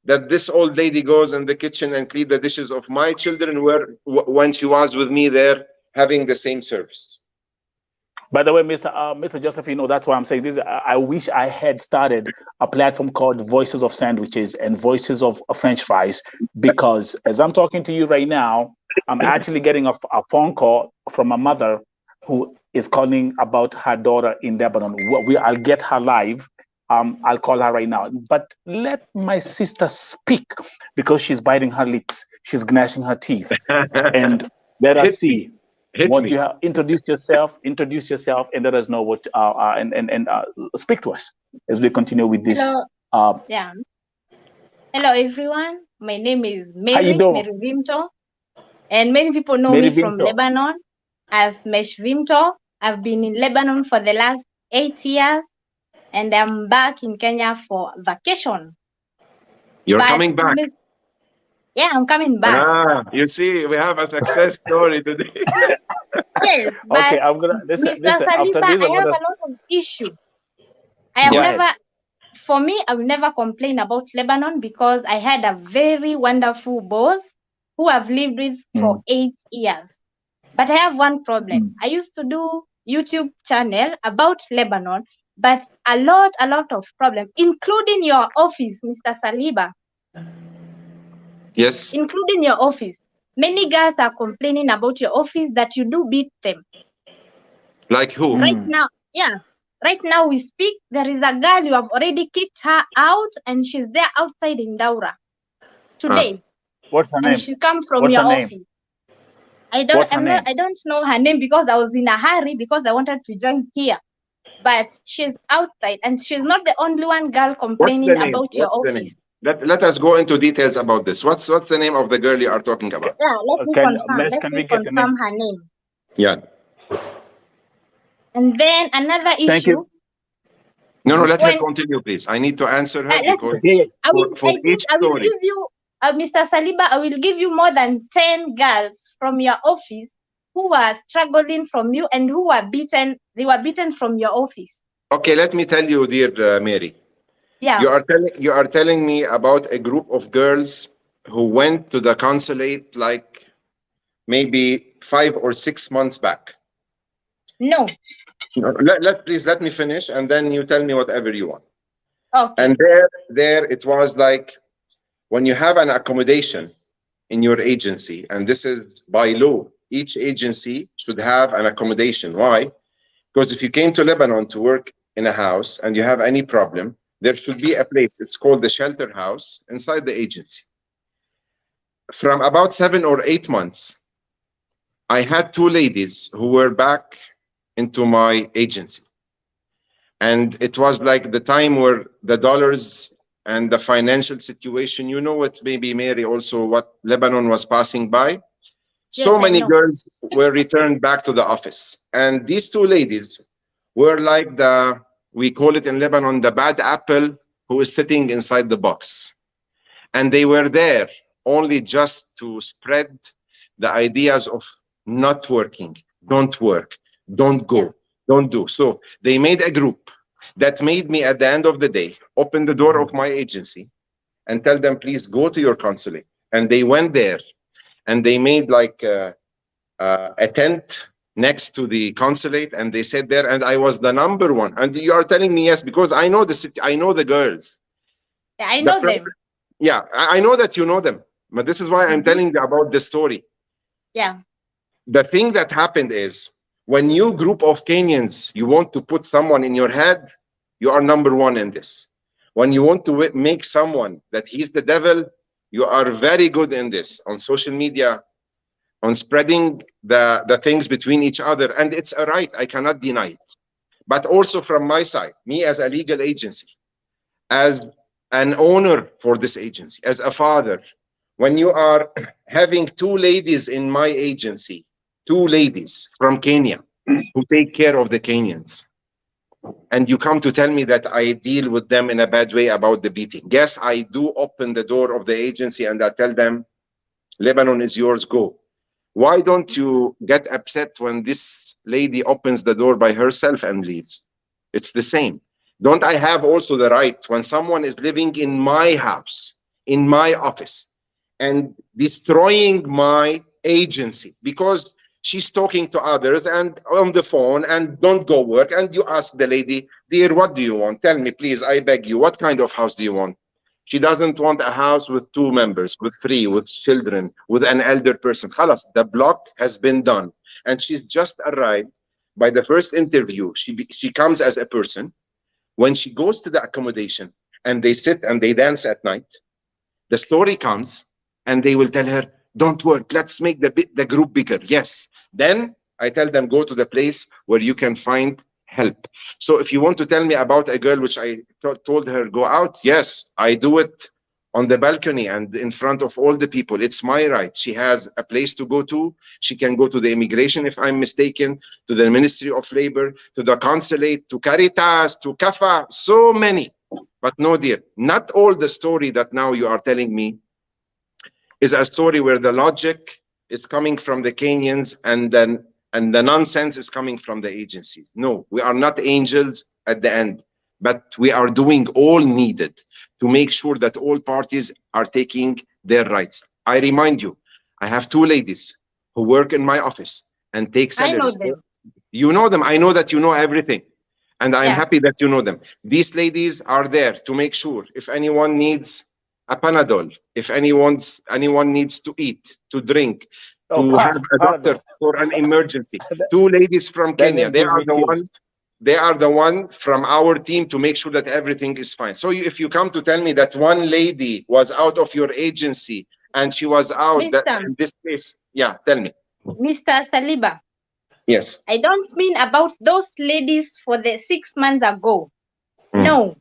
that this old lady goes in the kitchen and clean the dishes of my children when she was with me there having the same service? By the way, Mr. Joseph, that's why I'm saying this. I wish I had started a platform called Voices of Sandwiches and Voices of French Fries, because as I'm talking to you right now, I'm actually getting a phone call from a mother who is calling about her daughter in Lebanon. I'll get her live. I'll call her right now. But let my sister speak, because she's biting her lips. She's gnashing her teeth. And let us see. You have introduce yourself, and let us know what and speak to us as we continue with this. Hello. Hello everyone. My name is Mary Vimto, and many people know me from Lebanon as Mesh Vimto. I've been in Lebanon for the last 8 years, and I'm back in Kenya for vacation. You're coming back? Yeah, I'm coming back. Ah, you see, we have a success story today. Yes, but okay, I'm gonna Mr. Saliba, I have a lot of issue. I have never, for me, I will never complain about Lebanon because I had a very wonderful boss who I've lived with for 8 years. But I have one problem. I used to do YouTube channel about Lebanon, but a lot of problem, including your office, Mr. Saliba. Yes. Including your office. Many guys are complaining about your office that you do beat them. Like who? Right now, yeah. Right now we speak, there is a girl, you have already kicked her out and she's there outside in Daura today. What's her name? And she come from your office. I don't know her name because I was in a hurry because I wanted to join here. But she's outside and she's not the only one girl complaining about your office. Let us go into details about this. What's the name of the girl you are talking about? Yeah, let me confirm her name. Yeah. And then another issue. No, let her continue, please. I need to answer her because I will give you, Mr. Saliba, I will give you more than 10 girls from your office who were struggling from you and who were beaten. They were beaten from your office. Okay, let me tell you, dear Mary. Yeah. You are telling me about a group of girls who went to the consulate like maybe 5 or 6 months back. No. Please let me finish, and then you tell me whatever you want. Okay. And there it was like when you have an accommodation in your agency, and this is by law, each agency should have an accommodation. Why? Because if you came to Lebanon to work in a house and you have any problem, there should be a place. It's called the shelter house inside the agency. From about 7 or 8 months, I had 2 ladies who were back into my agency. And it was like the time where the dollars and the financial situation, you know what, maybe Mary, also what Lebanon was passing by. Yes, so many girls were returned back to the office. And these 2 ladies were like we call it in Lebanon, the bad apple who is sitting inside the box. And they were there only just to spread the ideas of not working, don't work, don't go, don't do. So they made a group that made me at the end of the day, open the door of my agency and tell them, please go to your consulate. And they went there and they made like a tent next to the consulate, and they sat there, and I was the number 1. And you are telling me yes, because I know I know the girls. I know them. Yeah, I know that you know them, but this is why I'm telling you about this story. Yeah. The thing that happened is when you group of Kenyans, you want to put someone in your head, you are number 1 in this. When you want to make someone that he's the devil, you are very good in this on social media, on spreading the things between each other. And it's a right, I cannot deny it. But also from my side, me as a legal agency, as an owner for this agency, as a father, when you are having 2 ladies in my agency, 2 ladies from Kenya who take care of the Kenyans, and you come to tell me that I deal with them in a bad way about the beating. Yes, I do open the door of the agency and I tell them, Lebanon is yours, go. Why don't you get upset when this lady opens the door by herself and leaves? It's the same. Don't I have also the right when someone is living in my house, in my office, and destroying my agency because she's talking to others and on the phone and don't go work, and you ask the lady, dear, what do you want? Tell me, please, I beg you, what kind of house do you want? She doesn't want a house with 2 members, with 3, with children, with an elder person. Khalas, the block has been done. And she's just arrived by the first interview. She comes as a person. When she goes to the accommodation and they sit and they dance at night, the story comes and they will tell her, don't work, let's make the group bigger. Yes. Then I tell them, go to the place where you can find help. So if you want to tell me about a girl which I told her go out, yes, I do it on the balcony and in front of all the people. It's my right. She has a place to go to. She can go to the immigration, if I'm mistaken, to the Ministry of Labor, to the consulate, to Caritas, to CAFA, so many. But no, dear, not all the story that now you are telling me is a story where the logic is coming from the Kenyans and the nonsense is coming from the agency. No, we are not angels at the end, but we are doing all needed to make sure that all parties are taking their rights. I remind you, I have 2 ladies who work in my office and take salaries. I know them. You know them. I know that you know everything. And I'm happy that you know them. These ladies are there to make sure if anyone needs a Panadol, if anyone needs to eat, to drink, to have a doctor for an emergency. 2 ladies from Kenya. They are the one from our team to make sure that everything is fine. So if you come to tell me that one lady was out of your agency and she was out in this case, tell me. Mr. Saliba. Yes. I don't mean about those ladies for the 6 months ago. No.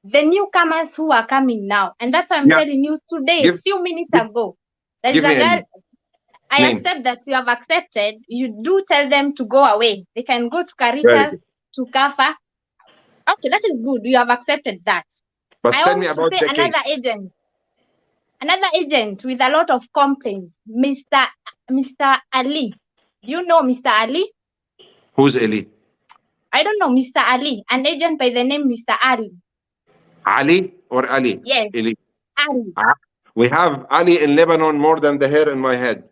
The newcomers who are coming now. And that's why I'm telling you today, a few minutes ago. There is a girl. I accept that you have accepted. You do tell them to go away. They can go to Caritas, to CAFA. Okay, that is good. You have accepted that. But tell me about the another case. Another agent with a lot of complaints, Mr. Ali. Do you know Mr. Ali? Who's Ali? I don't know, Mr. Ali. An agent by the name Mr. Ali. Ali or Ali? Yes. Ali. Ali. We have Ali in Lebanon more than the hair in my head.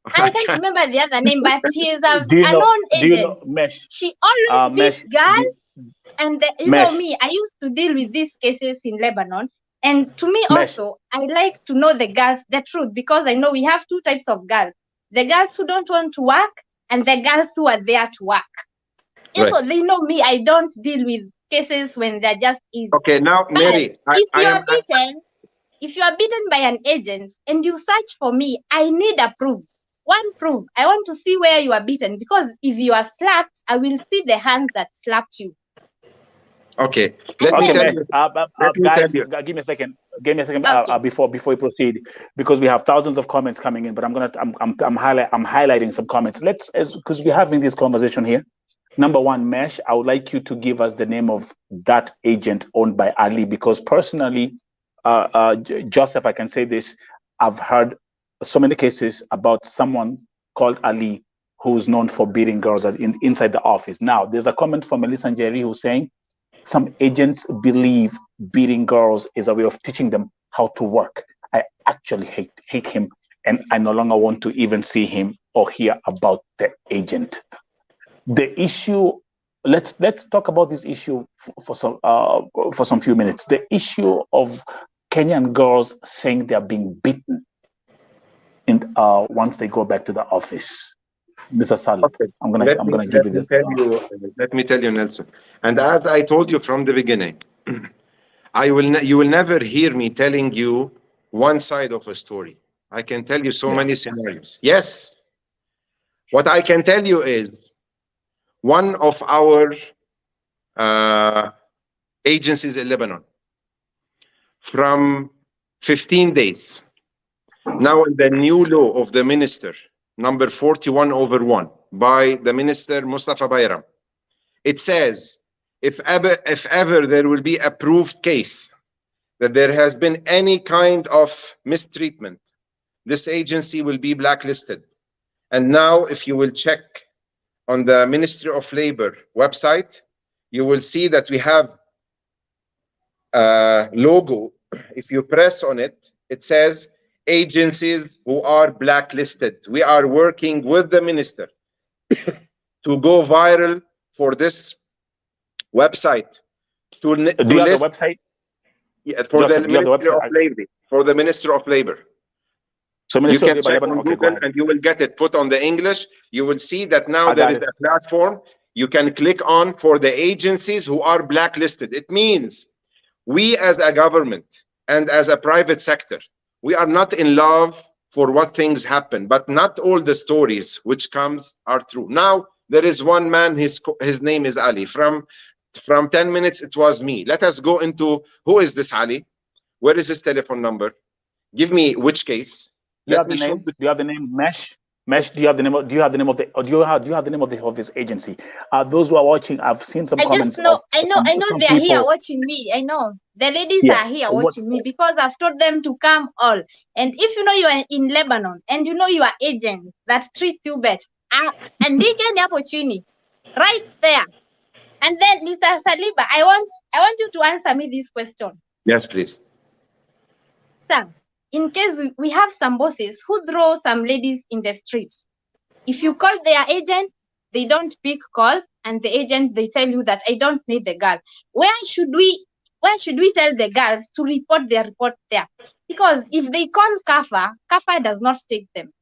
I can't remember the other name, but he is a known agent. Do you know Mesh? She always beats girls. And you know me, I used to deal with these cases in Lebanon. And to me also, I like to know the girls, the truth, because I know we have 2 types of girls. The girls who don't want to work and the girls who are there to work. Right. So they know me, I don't deal with cases when they're just easy. Okay, now, Mary, if you are beaten by an agent and you search for me, I need a proof. One proof. I want to see where you are beaten, because if you are slapped, I will see the hands that slapped you. Okay. Let me tell you. Guys, give me a second. Give me a second before we proceed, because we have thousands of comments coming in. But I'm highlighting some comments. Because we're having this conversation here. Number one, Mesh, I would like you to give us the name of that agent owned by Ali, because personally, Joseph, I can say this, I've heard so many cases about someone called Ali who's known for beating girls inside the office. Now, there's a comment from Melissa Njeri who's saying some agents believe beating girls is a way of teaching them how to work. I actually hate him, and I no longer want to even see him or hear about the agent. The issue, let's talk about this issue for some few minutes. The issue of Kenyan girls saying they're being beaten once they go back to the office. Mr. Salih, okay. I'm gonna give you this. Let me tell you, Nelson. And as I told you from the beginning, you will never hear me telling you one side of a story. I can tell you so many scenarios. Yes. What I can tell you is one of our agencies in Lebanon, from 15 days, now in the new law of the minister, number 41/1 by the minister Mustafa Bayram, it says if ever there will be a proved case that there has been any kind of mistreatment, this agency will be blacklisted. And now if you will check on the Ministry of Labor website, you will see that we have a logo. If you press on it, it says agencies who are blacklisted. We are working with the minister to go viral for this website. Do you have the website? Yeah, for the Ministry of Labor. For the Minister of Labor. So you can check on Google and you will get it put on the English. You will see that now there is a platform you can click on for the agencies who are blacklisted. It means we as a government and as a private sector, we are not in love for what things happen, but not all the stories which comes are true. Now, there is one man, his name is Ali. From 10 minutes, it was me. Let us go into who is this Ali? Where is his telephone number? Give me which case. Do you have the name? Do you have the name Mesh? Mesh, do you have the name of, do you have the name of the, or do you have the name of this agency? Those who are watching, I've seen some comments. I know they are here watching me. I know the ladies are here watching me because I've told them to come all. And if you know you are in Lebanon and you know you are agent that treats you better, and they can opportunity right there. And then, Mr. Saliba, I want you to answer me this question. Yes, please. Sir, in case we have some bosses who throw some ladies in the street, if you call their agent, they don't pick calls, and the agent, they tell you that I don't need the girl. Where should we tell the girls to report their report there? Because if they call Kafa does not take them.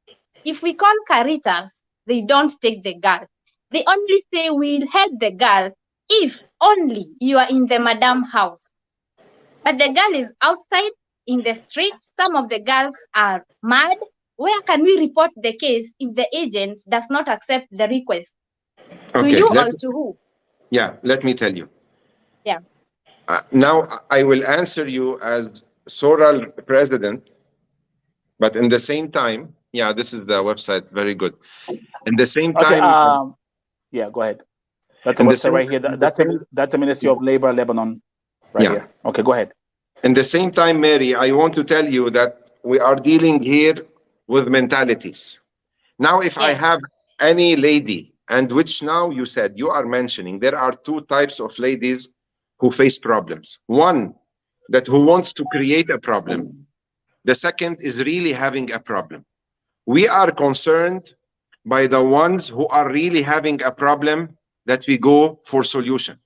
If we call Caritas, they don't take the girls. They only say we'll help the girls if only you are in the madam house. But the girl is outside in the street. Some of the girls are mad. Where can we report the case if the agent does not accept the request? To you or to who? Yeah, let me tell you. Yeah. Now I will answer you as Soral president, but in the same time, yeah, this is the website. Very good. In the same time, yeah, go ahead. That's a website right here. That's the Ministry of Labor, Lebanon, right here. Okay, go ahead. In the same time, Mary, I want to tell you that we are dealing here with mentalities. Now, if I have any lady, and which now you said, you are mentioning, there are two types of ladies who face problems. One, that who wants to create a problem. The second is really having a problem. We are concerned by the ones who are really having a problem that we go for solution.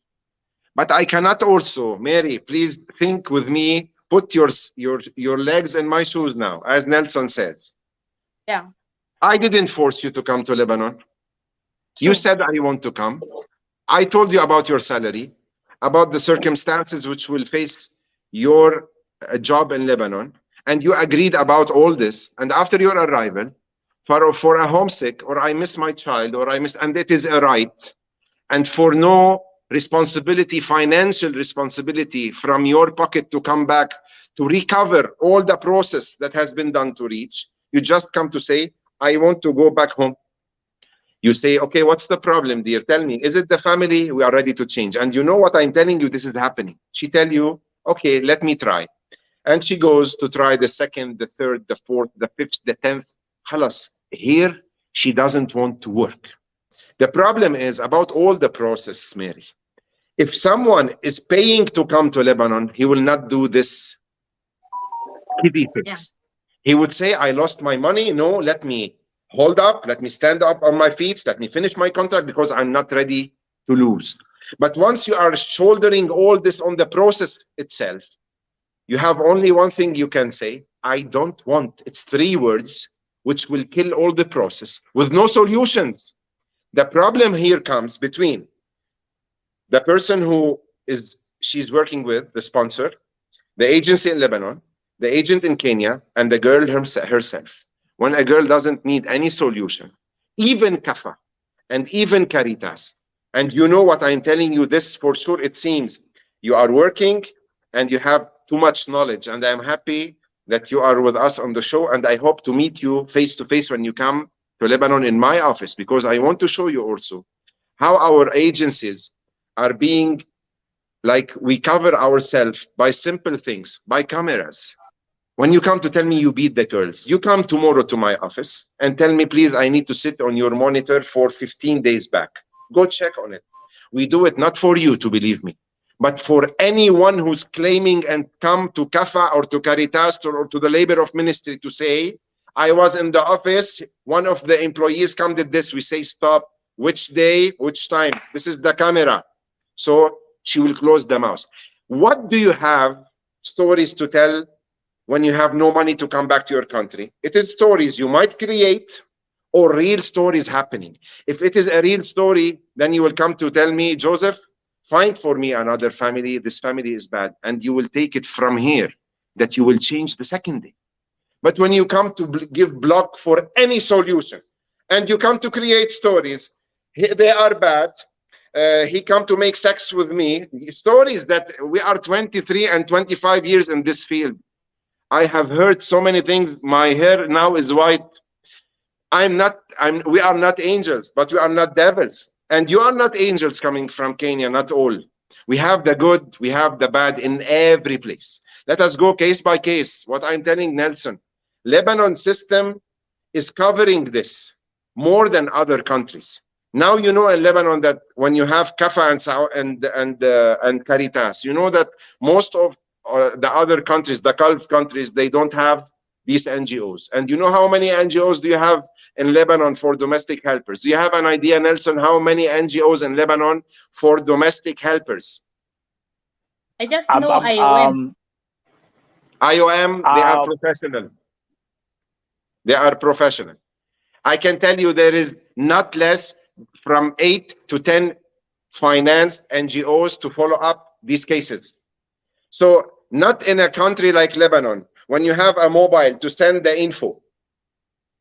But I cannot also, Mary, please think with me, put your legs in my shoes now, as Nelson says. Yeah. I didn't force you to come to Lebanon. You said I want to come. I told you about your salary, about the circumstances which will face your job in Lebanon, and you agreed about all this. And after your arrival, for a homesick, or I miss my child, or and it is a right, and for no responsibility, financial responsibility from your pocket to come back to recover all the process that has been done to reach, you just come to say, I want to go back home. You say, okay, what's the problem, dear? Tell me, is it the family? We are ready to change. And you know what I'm telling you, this is happening. She tell you, okay, let me try. And she goes to try the second, the third, the fourth, the fifth, the 10th. Khalas, here, she doesn't want to work. The problem is about all the process, Mary. If someone is paying to come to Lebanon, he will not do this kiddie fix. He would say, I lost my money. No, let me hold up. Let me stand up on my feet. Let me finish my contract because I'm not ready to lose. But once you are shouldering all this on the process itself, you have only one thing you can say, I don't want. It's 3 words which will kill all the process with no solutions. The problem here comes between the person who she's working with, the sponsor, the agency in Lebanon, the agent in Kenya, and the girl herself. When a girl doesn't need any solution, even Kafa and even Caritas, and you know what I'm telling you, this for sure, it seems you are working and you have too much knowledge, and I'm happy that you are with us on the show, and I hope to meet you face to face when you come to Lebanon in my office, because I want to show you also how our agencies are being, like, we cover ourselves by simple things, by cameras. When you come to tell me you beat the girls, you come tomorrow to my office and tell me, please, I need to sit on your monitor for 15 days back. Go check on it. We do it not for you to believe me, but for anyone who's claiming and come to Kafa or to Caritas or to the Labor of Ministry to say, I was in the office, one of the employees come did this. We say, stop. Which day, which time? This is the camera. So she will close the mouse. What do you have stories to tell when you have no money to come back to your country? It is stories you might create or real stories happening. If it is a real story, then you will come to tell me, Joseph, find for me another family. This family is bad. And you will take it from here, that you will change the second day. But when you come to give block for any solution, and you come to create stories, they are bad, he come to make sex with me. Stories that we are 23 and 25 years in this field. I have heard so many things. My hair now is white. We are not angels, but we are not devils. And you are not angels coming from Kenya, not all. We have the good, we have the bad in every place. Let us go case by case. What I'm telling Nelson, Lebanon system is covering this more than other countries. Now you know in Lebanon that when you have Kafa and Caritas, you know that most of the other countries, the Gulf countries, they don't have these NGOs. And you know how many NGOs do you have in Lebanon for domestic helpers? Do you have an idea, Nelson, how many NGOs in Lebanon for domestic helpers? I just know IOM. IOM, they are professional. They are professional. I can tell you there is not less from 8 to 10 financed NGOs to follow up these cases. So not in a country like Lebanon, when you have a mobile to send the info,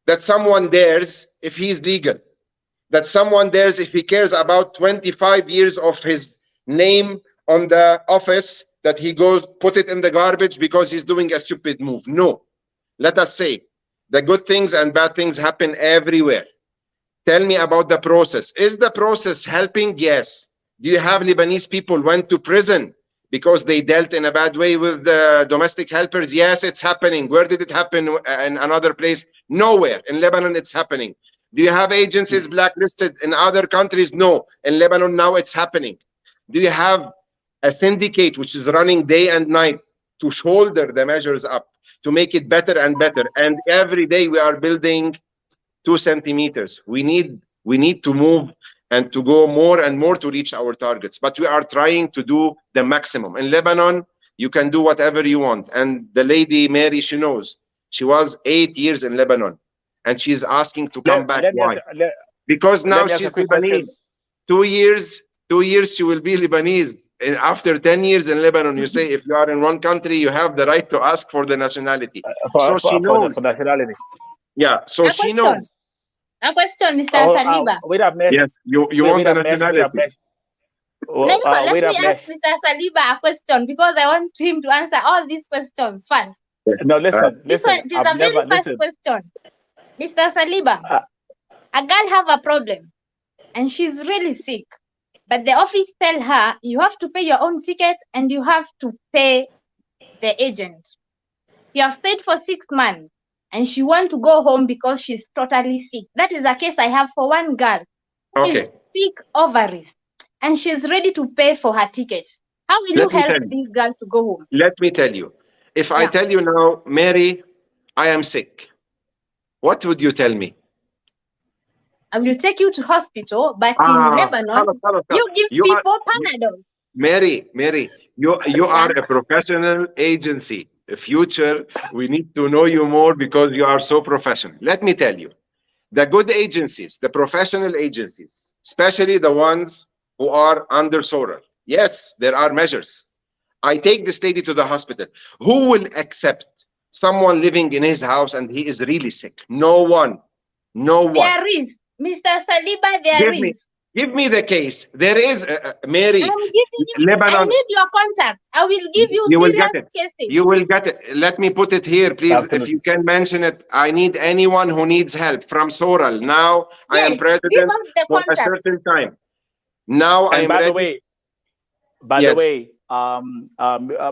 that someone dares if he's legal, that someone dares if he cares about 25 years of his name on the office, that he goes put it in the garbage because he's doing a stupid move. No, let us say the good things and bad things happen everywhere. Tell me about the process. Is the process helping? Yes. Do you have Lebanese people went to prison because they dealt in a bad way with the domestic helpers? Yes, it's happening. Where did it happen? In another place? Nowhere. In Lebanon, it's happening. Do you have agencies blacklisted in other countries? No. In Lebanon, now it's happening. Do you have a syndicate which is running day and night to shoulder the measures up, to make it better and better? And every day we are building 2 centimeters. We need to move and to go more and more to reach our targets. But we are trying to do the maximum. In Lebanon, you can do whatever you want. And the lady, Mary, she knows. She was 8 years in Lebanon. And she's asking to come back. Why? Because now she's Lebanese. 2 years she will be Lebanese. And after 10 years in Lebanon, you say if you are in one country, you have the right to ask for the nationality. She knows. For nationality. Yeah, so she knows. A question, Mr. Saliba. Yes, you want the nationality. Let me ask Mr. Saliba a question because I want him to answer all these questions first. No, listen. This one is a very first question. Mr. Saliba, a girl have a problem and she's really sick, but the office tell her you have to pay your own ticket and you have to pay the agent. You have stayed for 6 months and she want to go home because she's totally sick. That is a case I have for one girl. Okay. She's sick ovaries and she's ready to pay for her ticket. How will you help this girl to go home? Let me tell you. If I tell you now, Mary, I am sick, what would you tell me? I will take you to hospital, but in Lebanon, you give people Panadol. Mary, you are a professional agency. Future, we need to know you more because you are so professional. Let me tell you, the good agencies, the professional agencies, especially the ones who are under SORA, yes, there are measures. I take this lady to the hospital. Who will accept someone living in his house and he is really sick? No one. No one. There is. Mr. Saliba, there is. Give me the case. There is, Mary. I'm giving you, Lebanon. I need your contact. I will give you will get it. Cases. You will get it. Let me put it here, please. Absolutely. If you can mention it. I need anyone who needs help from Soral. Now I am president for a certain time. Now I am by ready. The way, by the way,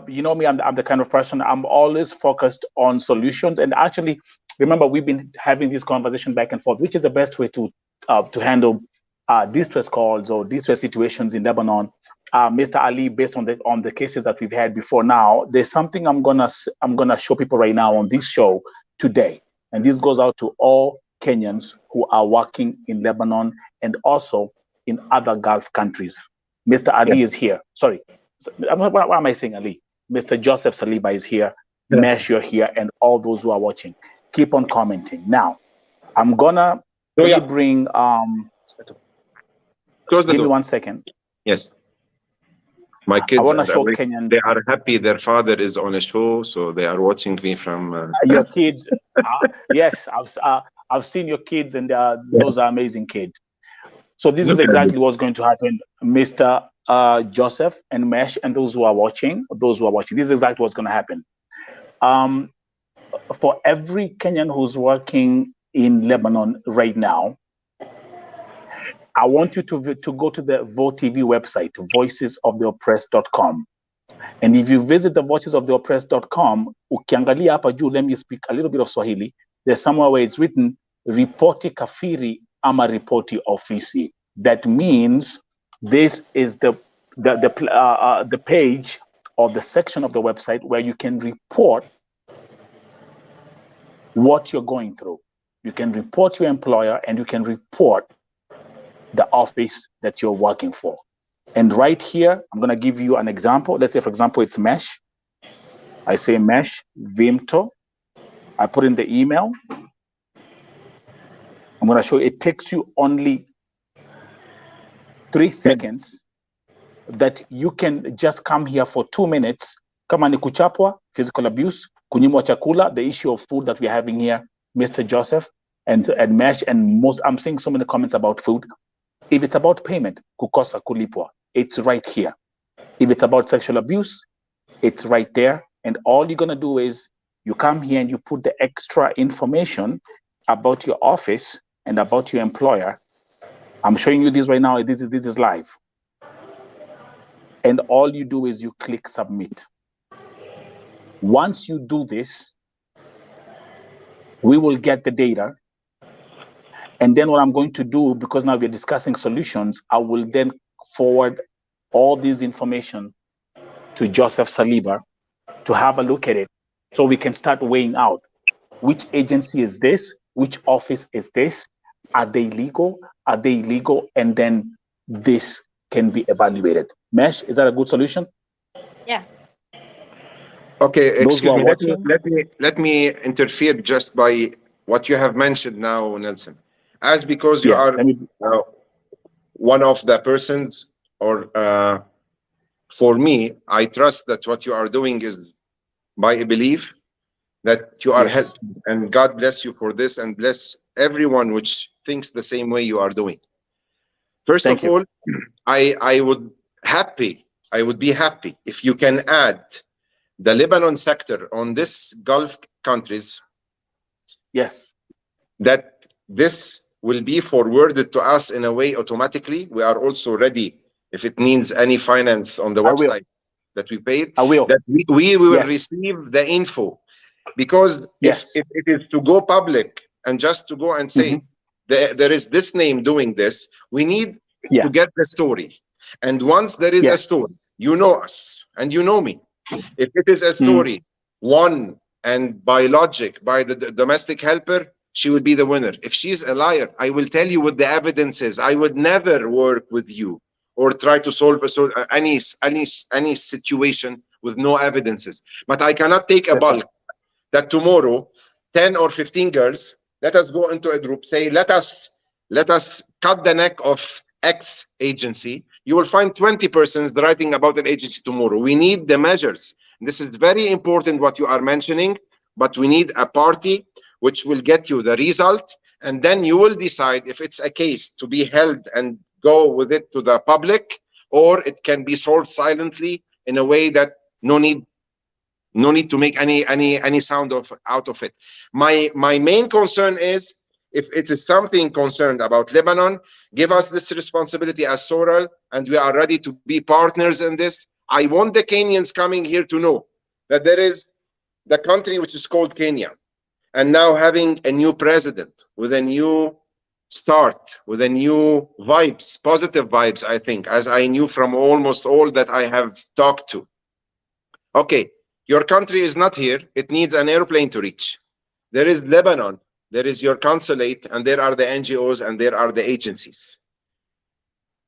you know me, I'm the kind of person, I'm always focused on solutions. And actually, remember, we've been having this conversation back and forth, which is the best way to handle distress calls or distress situations in Lebanon. Mr. Ali, based on the cases that we've had before now, there's something I'm gonna show people right now on this show today. And this goes out to all Kenyans who are working in Lebanon and also in other Gulf countries. Mr. Ali is here. Sorry. Why am I saying Ali? Mr. Joseph Saliba is here. Mesh, you're here, and all those who are watching. Keep on commenting. Now, I'm gonna bring Close the door. Give me 1 second. Yes. My kids I want to show Kenyan. They are happy their father is on a show, so they are watching me from your kids. Yes, I've seen your kids, and those are amazing kids. So this is exactly what's going to happen, Mr. Joseph and Mesh, and those who are watching. This is exactly what's going to happen. For every Kenyan who's working in Lebanon right now, I want you to go to the Vote TV website, voicesoftheoppressed.com. And if you visit the voicesoftheoppressed.com, ukiangalia hapa juu, let me speak a little bit of Swahili. There's somewhere where it's written, ripoti kafiri ama ripoti ofisi. That means this is the page or the section of the website where you can report what you're going through. You can report your employer and you can report the office that you're working for. And right here, I'm going to give you an example. Let's say, for example, it's Mesh. I say Mesh, Vimto. I put in the email. I'm going to show you, it takes you only 3 seconds that you can just come here for 2 minutes. Kama ni kuchapwa, physical abuse, kunyimwa chakula, the issue of food that we're having here, Mr. Joseph and Mesh, and most, I'm seeing so many comments about food. If it's about payment, kukosa kulipwa, it's right here. If it's about sexual abuse, it's right there. And all you're going to do is you come here and you put the extra information about your office and about your employer. I'm showing you this right now. This is live. And all you do is you click submit. Once you do this, we will get the data. And then what I'm going to do, because now we're discussing solutions, I will then forward all this information to Joseph Saliba to have a look at it so we can start weighing out which agency is this, which office is this, are they legal, are they illegal, and then this can be evaluated. Mesh, is that a good solution? Yeah. Okay, excuse me. Let me interfere just by what you have mentioned now, Nelson. As because you are one of the persons, or for me, I trust that what you are doing is by a belief that you are helped, and God bless you for this, and bless everyone which thinks the same way you are doing. First of all, I would be happy if you can add the Lebanon sector on this Gulf countries. Yes. That this will be forwarded to us in a way automatically. We are also ready, if it means any finance on the website that we paid, that we will receive the info. Because if it is to go public and just to go and say, there is this name doing this, we need to get the story. And once there is a story, you know us and you know me. If it is a story won and by logic by the domestic helper, she will be the winner. If she's a liar, I will tell you what the evidence is. I would never work with you or try to solve any situation with no evidences. But I cannot take a bulk that tomorrow 10 or 15 girls, let us go into a group, say, let us cut the neck of X agency. You will find 20 persons writing about an agency tomorrow. We need the measures. This is very important what you are mentioning, but we need a party which will get you the result, and then you will decide if it's a case to be held and go with it to the public, or it can be solved silently in a way that no need to make any sound out of it. My main concern is, if it is something concerned about Lebanon, give us this responsibility as Soral, and we are ready to be partners in this. I want the Kenyans coming here to know that there is the country which is called Kenya, and now having a new president with a new start, with a new vibes, positive vibes, I think, as I knew from almost all that I have talked to. Okay, your country is not here. It needs an airplane to reach. There is Lebanon. There is your consulate, and there are the NGOs, and there are the agencies.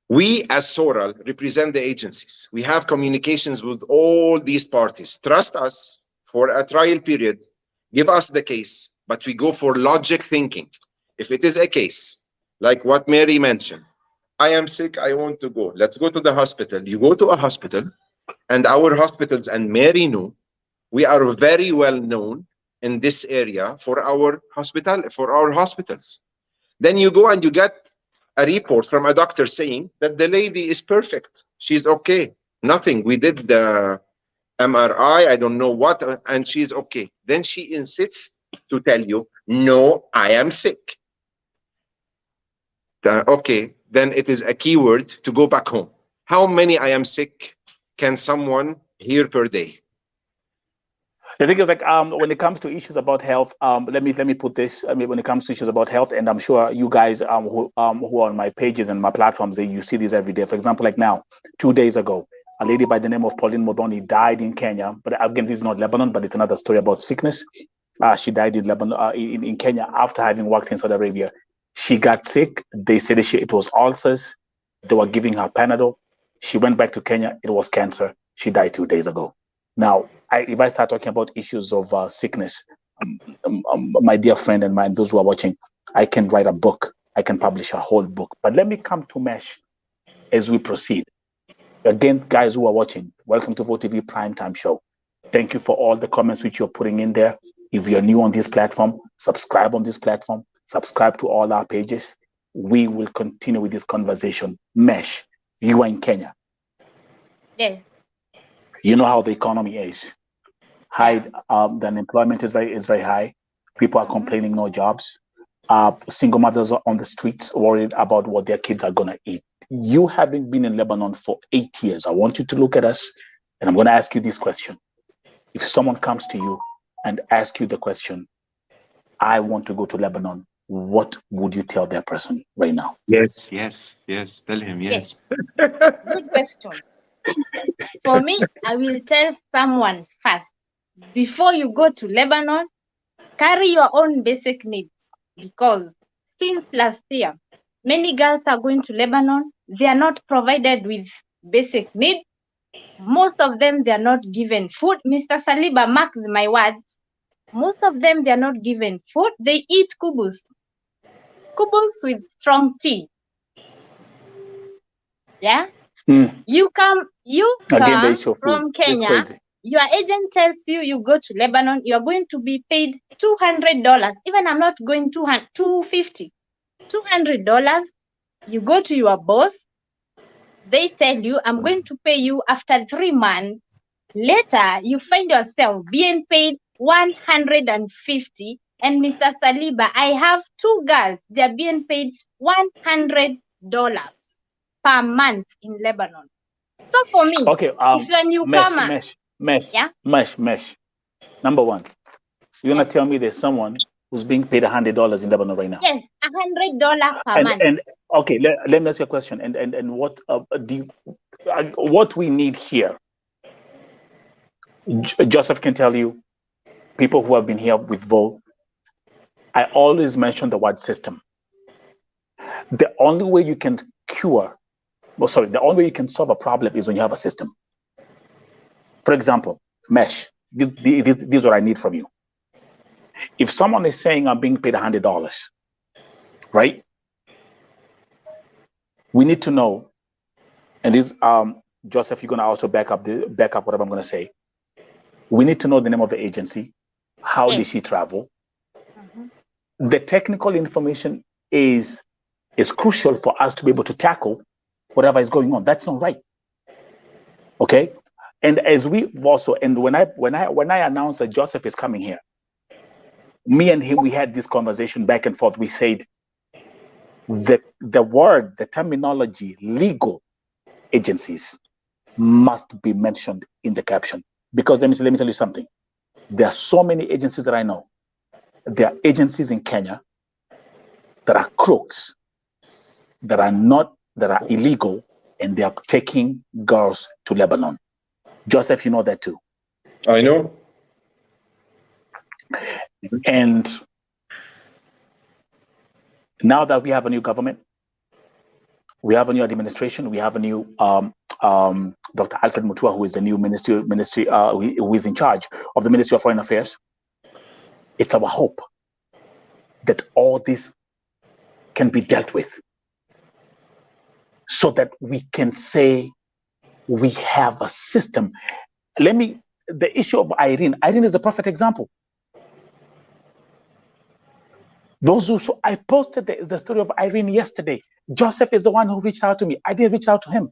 We, as Soral, represent the agencies. We have communications with all these parties. Trust us for a trial period. Give us the case, but we go for logic thinking. If it is a case, like what Mary mentioned, I am sick, I want to go. Let's go to the hospital. You go to a hospital, and our hospitals, and Mary knew, we are very well known in this area for our hospitals. Then you go and you get a report from a doctor saying that the lady is perfect. She's okay. Nothing. We did the MRI, I don't know what, and she's okay. Then she insists to tell you, no, I am sick. Okay, then it is a keyword to go back home. How many I am sick can someone hear per day? The thing is, like, when it comes to issues about health, let me put this. I mean, when it comes to issues about health, and I'm sure you guys who are on my pages and my platforms, you see this every day. For example, like now, 2 days ago, a lady by the name of Pauline Modoni died in Kenya. But again, this is not Lebanon, but it's another story about sickness. She died in Lebanon, in Kenya, after having worked in Saudi Arabia. She got sick. They said it was ulcers. They were giving her Panadol. She went back to Kenya. It was cancer. She died 2 days ago. Now, if I start talking about issues of sickness, my dear friend and those who are watching, I can write a book. I can publish a whole book. But let me come to Mesh as we proceed. Again, guys who are watching, welcome to VOTV Primetime Show. Thank you for all the comments which you're putting in there. If you're new on this platform, subscribe on this platform. Subscribe to all our pages. We will continue with this conversation. Mesh, you are in Kenya. Yes. You know how the economy is. High, the unemployment is very high. People are complaining, no jobs. Single mothers are on the streets worried about what their kids are gonna eat. You having been in Lebanon for 8 years, I want you to look at us, and I'm gonna ask you this question. If someone comes to you and asks you the question, I want to go to Lebanon, what would you tell that person right now? Yes. Tell him yes. Good question. For me, I will tell someone first, before you go to Lebanon, carry your own basic needs, because since last year, many girls are going to Lebanon. They are not provided with basic needs. Most of them, they are not given food. Mr. Saliba, mark my words. Most of them, they are not given food. They eat kubus with strong tea. Yeah. You come from Kenya. Your agent tells you go to Lebanon, you are going to be paid $200. Even I'm not going $250. $200. You go to your boss. They tell you, I'm going to pay you after 3 months. Later, you find yourself being paid $150. And Mr. Saliba, I have 2 girls. They are being paid $100 per month in Lebanon. So for me, if you're a newcomer, Mesh. Number one, you're gonna tell me there's someone who's being paid $100 in Lebanon right now? Yes, $100 per month. And okay, let me ask you a question. And what we need here? Joseph can tell you. People who have been here with Vo, I always mention the word system. The only way you can the only way you can solve a problem is when you have a system. For example, Mesh, this is what I need from you. If someone is saying I'm being paid $100, right? We need to know, and this Joseph, you're gonna also back up whatever I'm gonna say. We need to know the name of the agency. How did she travel? The technical information is crucial for us to be able to tackle whatever is going on. That's not right. Okay. And as we've also, and when I announced that Joseph is coming here, me and him, we had this conversation back and forth. We said the terminology, legal agencies must be mentioned in the caption. Because let me tell you something. There are so many agencies that I know. There are agencies in Kenya that are crooks, that are illegal, and they are taking girls to Lebanon. Joseph, you know that too. I know. And now that we have a new government, we have a new administration, we have a new Dr. Alfred Mutua, who is the new ministry who is in charge of the Ministry of Foreign Affairs. It's our hope that all this can be dealt with, so that we can say we have a system. The issue of Irene is a perfect example. I posted the story of Irene yesterday. Joseph is the one who reached out to me. I didn't reach out to him.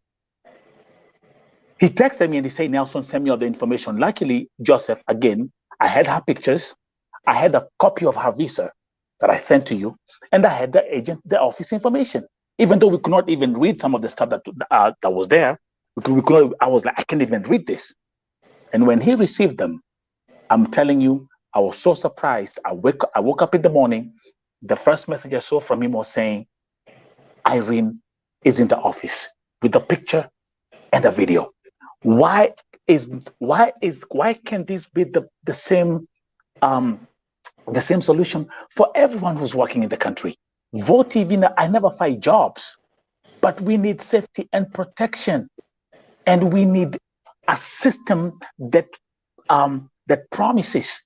He texted me and he said, Nelson, send me all the information. Luckily, Joseph, again, I had her pictures. I had a copy of her visa that I sent to you, and I had the office information. Even though we could not even read some of the stuff that was there, I was like, I can't even read this. And when he received them, I'm telling you, I was so surprised. I woke up in the morning. The first message I saw from him was saying, Irene is in the office with the picture and the video. Why can't this be the same solution for everyone who's working in the country? Vote TV, I never fight jobs, but we need safety and protection, and we need a system that promises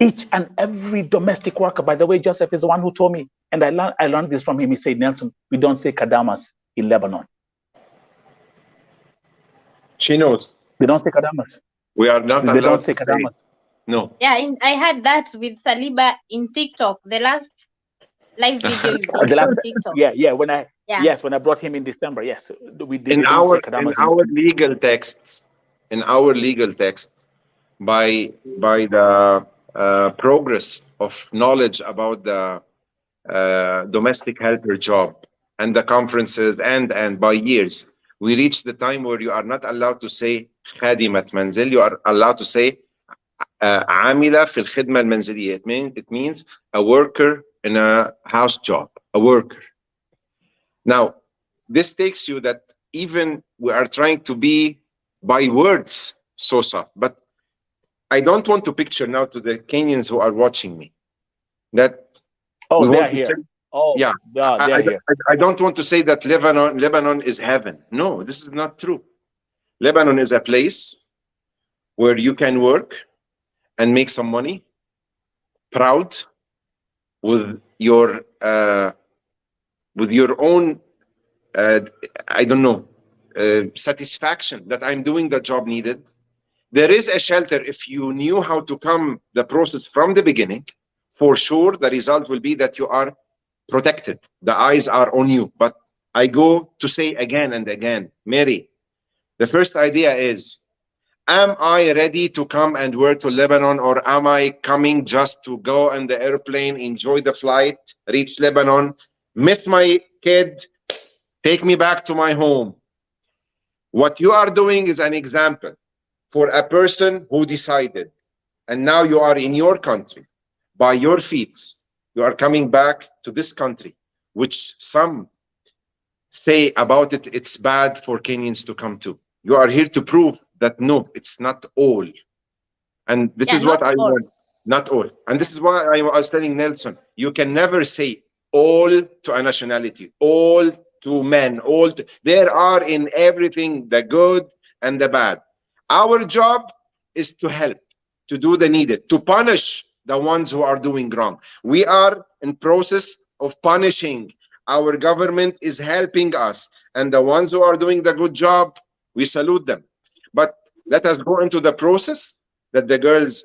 each and every domestic worker. By the way, Joseph is the one who told me, and I learned this from him. He said, Nelson, we don't say kadamas in Lebanon. She knows. They don't say kadamas. We are not allowed they don't say to kadamas. Say. No. Yeah, I had that with Saliba in TikTok. The last live video you did on TikTok. Yeah. When I brought him in December, yes, we did. In our legal texts, by the progress of knowledge about the domestic helper job and the conferences and by years, we reached the time where you are not allowed to say khadimat manzil. You are allowed to say عاملة في الخدمة المنزلية. It means a worker in a house job, a worker. Now, this takes you that even we are trying to be by words so soft, but I don't want to picture now to the Kenyans who are watching me that they're here. They're here. I don't want to say that Lebanon is heaven. No, this is not true. Lebanon is a place where you can work and make some money, proud with your own satisfaction that I'm doing the job needed. There is a shelter. If you knew how to come the process from the beginning, for sure the result will be that you are protected. The eyes are on you. But I go to say again and again, Mary, the first idea is, am I ready to come and work to Lebanon, or am I coming just to go on the airplane, enjoy the flight, reach Lebanon, miss my kid, take me back to my home? What you are doing is an example for a person who decided, and now you are in your country, by your feet, you are coming back to this country, which some say about it, it's bad for Kenyans to come to. You are here to prove that no, it's not all. And this is what I want, not all. And this is why I was telling Nelson, you can never say all to a nationality, all to men, there are in everything the good and the bad. Our job is to help, to do the needed, to punish the ones who are doing wrong. We are in process of punishing. Our government is helping us, and the ones who are doing the good job, we salute them. But let us go into the process that the girls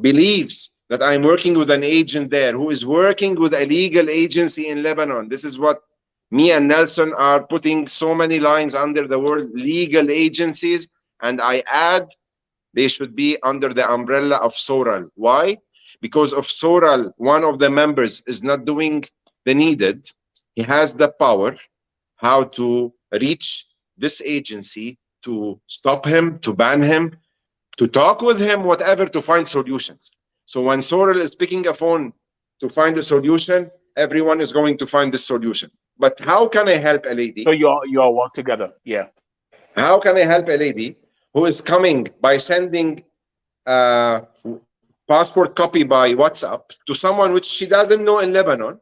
believes that I'm working with an agent there who is working with a legal agency in Lebanon. This is what me and Nelson are putting so many lines under the word legal agencies, and I add they should be under the umbrella of Soral. Why? Because of Soral, one of the members is not doing the needed. He has the power how to reach this agency, to stop him, to ban him, to talk with him, whatever, to find solutions. So when Soral is picking a phone to find a solution, everyone is going to find this solution. But how can I help a lady? So you all work together, yeah. How can I help a lady who is coming by sending passport copy by WhatsApp to someone which she doesn't know in Lebanon?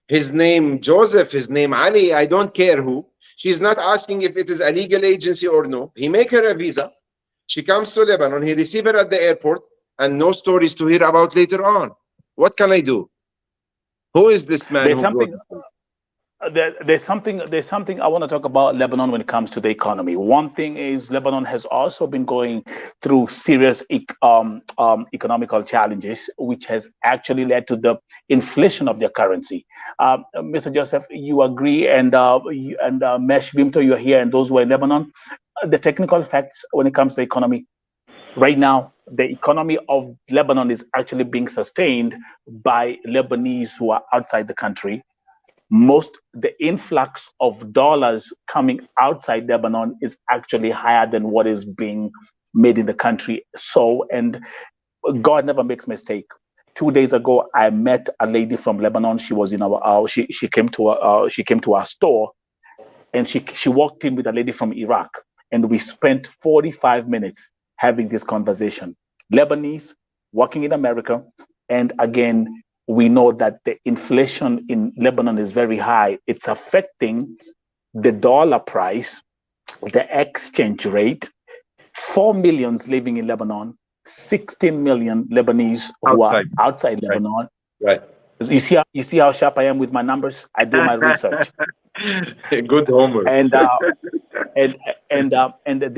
His name Joseph, his name Ali, I don't care who. She's not asking if it is a legal agency or no. He make her a visa. She comes to Lebanon. He receive her at the airport, and no stories to hear about later on. What can I do? Who is this man? there's something I want to talk about Lebanon when it comes to the economy. One thing is Lebanon has also been going through serious economical challenges, which has actually led to the inflation of their currency. Mr. Joseph, you agree, and Mesh Vimto, you're here, and those who are in Lebanon. The technical facts when it comes to the economy. Right now, the economy of Lebanon is actually being sustained by Lebanese who are outside the country. The influx of dollars coming outside Lebanon is actually higher than what is being made in the country. So, and God never makes mistake. 2 days ago, I met a lady from Lebanon. She was in our she came to our store, and she walked in with a lady from Iraq, and we spent 45 minutes having this conversation. Lebanese working in America, and again, we know that the inflation in Lebanon is very high. It's affecting the dollar price, the exchange rate. 4 million living in Lebanon, 16 million Lebanese who are outside Lebanon. Right. You see how sharp I am with my numbers? I do my research. Good homework. And they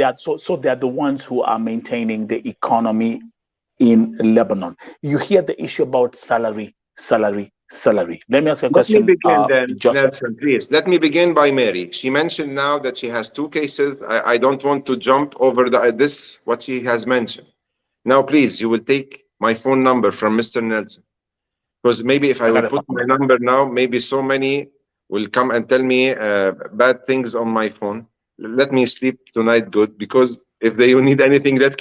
are so they are the ones who are maintaining the economy in Lebanon. You hear the issue about salary. Let me ask you a question. Let me begin then, Nelson, please. Let me begin by Mary. She mentioned now that she has 2 cases. I don't want to jump over what she has mentioned. Now, please, you will take my phone number from Mr. Nelson. Because maybe if I will put my number now, maybe so many will come and tell me bad things on my phone. Let me sleep tonight good, because if they need anything, let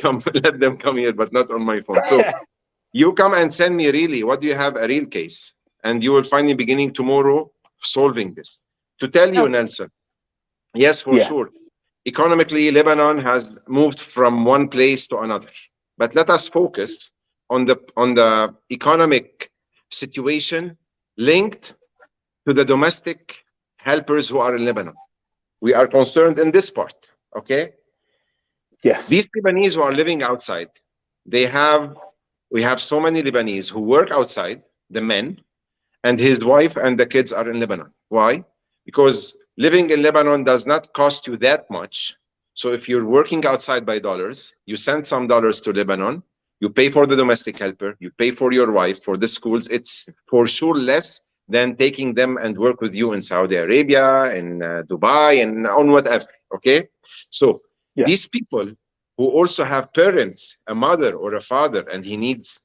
them come here, but not on my phone. So you come and send me really, what do you have, a real case? And you will find me beginning tomorrow solving this. To tell you, Nelson, yes, for sure. Economically, Lebanon has moved from one place to another. But let us focus on the economic situation linked to the domestic helpers who are in Lebanon. We are concerned in this part, okay? Yes. These Lebanese who are living outside, we have so many Lebanese who work outside, the men, and his wife and the kids are in Lebanon. Why? Because living in Lebanon does not cost you that much. So if you're working outside by dollars, you send some dollars to Lebanon, you pay for the domestic helper, you pay for your wife, for the schools. It's for sure less than taking them and work with you in Saudi Arabia, in Dubai, and on whatever, okay? So these people who also have parents, a mother or a father, and he needs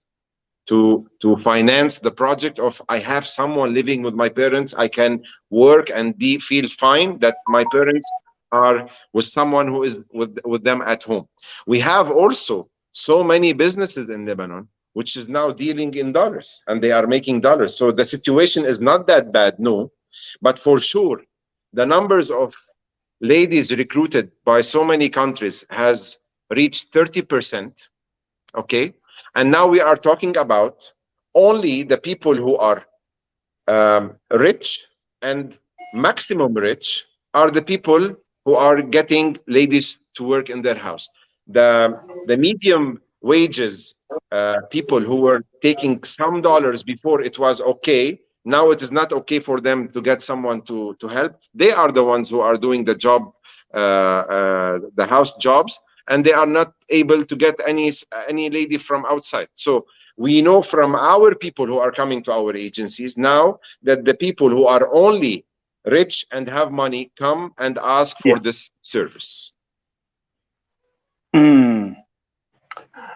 to finance the project of, I have someone living with my parents, I can work and feel fine that my parents are with someone who is with them at home. We have also so many businesses in Lebanon which is now dealing in dollars, and they are making dollars. So the situation is not that bad, no. But for sure, the numbers of ladies recruited by so many countries has reached 30%, okay? And now we are talking about only the people who are rich and maximum rich are the people who are getting ladies to work in their house. The medium wages people who were taking some dollars before it was okay, now it is not okay for them to get someone to help. They are the ones who are doing the job, the house jobs, and they are not able to get any lady from outside. So we know from our people who are coming to our agencies now that the people who are only rich and have money come and ask for this service.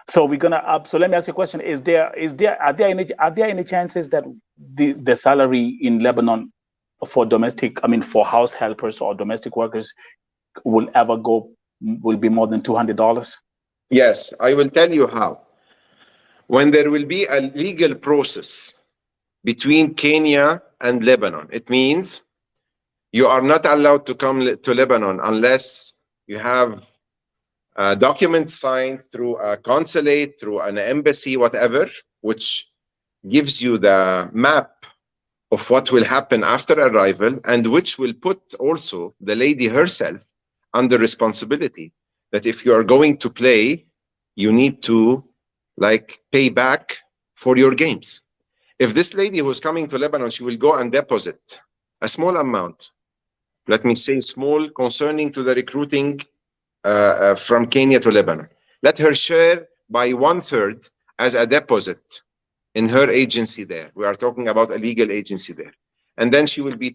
So we're gonna so let me ask you a question. Are there any chances that the salary in Lebanon for for house helpers or domestic workers will be more than $200? Yes, I will tell you how. When there will be a legal process between Kenya and Lebanon, it means you are not allowed to come to Lebanon unless you have documents signed through a consulate, through an embassy, whatever, which gives you the map of what will happen after arrival, and which will put also the lady herself under responsibility that if you are going to play, you need to pay back for your games. If this lady who's coming to Lebanon, she will go and deposit a small amount, let me say small, concerning to the recruiting from Kenya to Lebanon. Let her share by 1/3 as a deposit in her agency there. We are talking about a legal agency there. And then she will be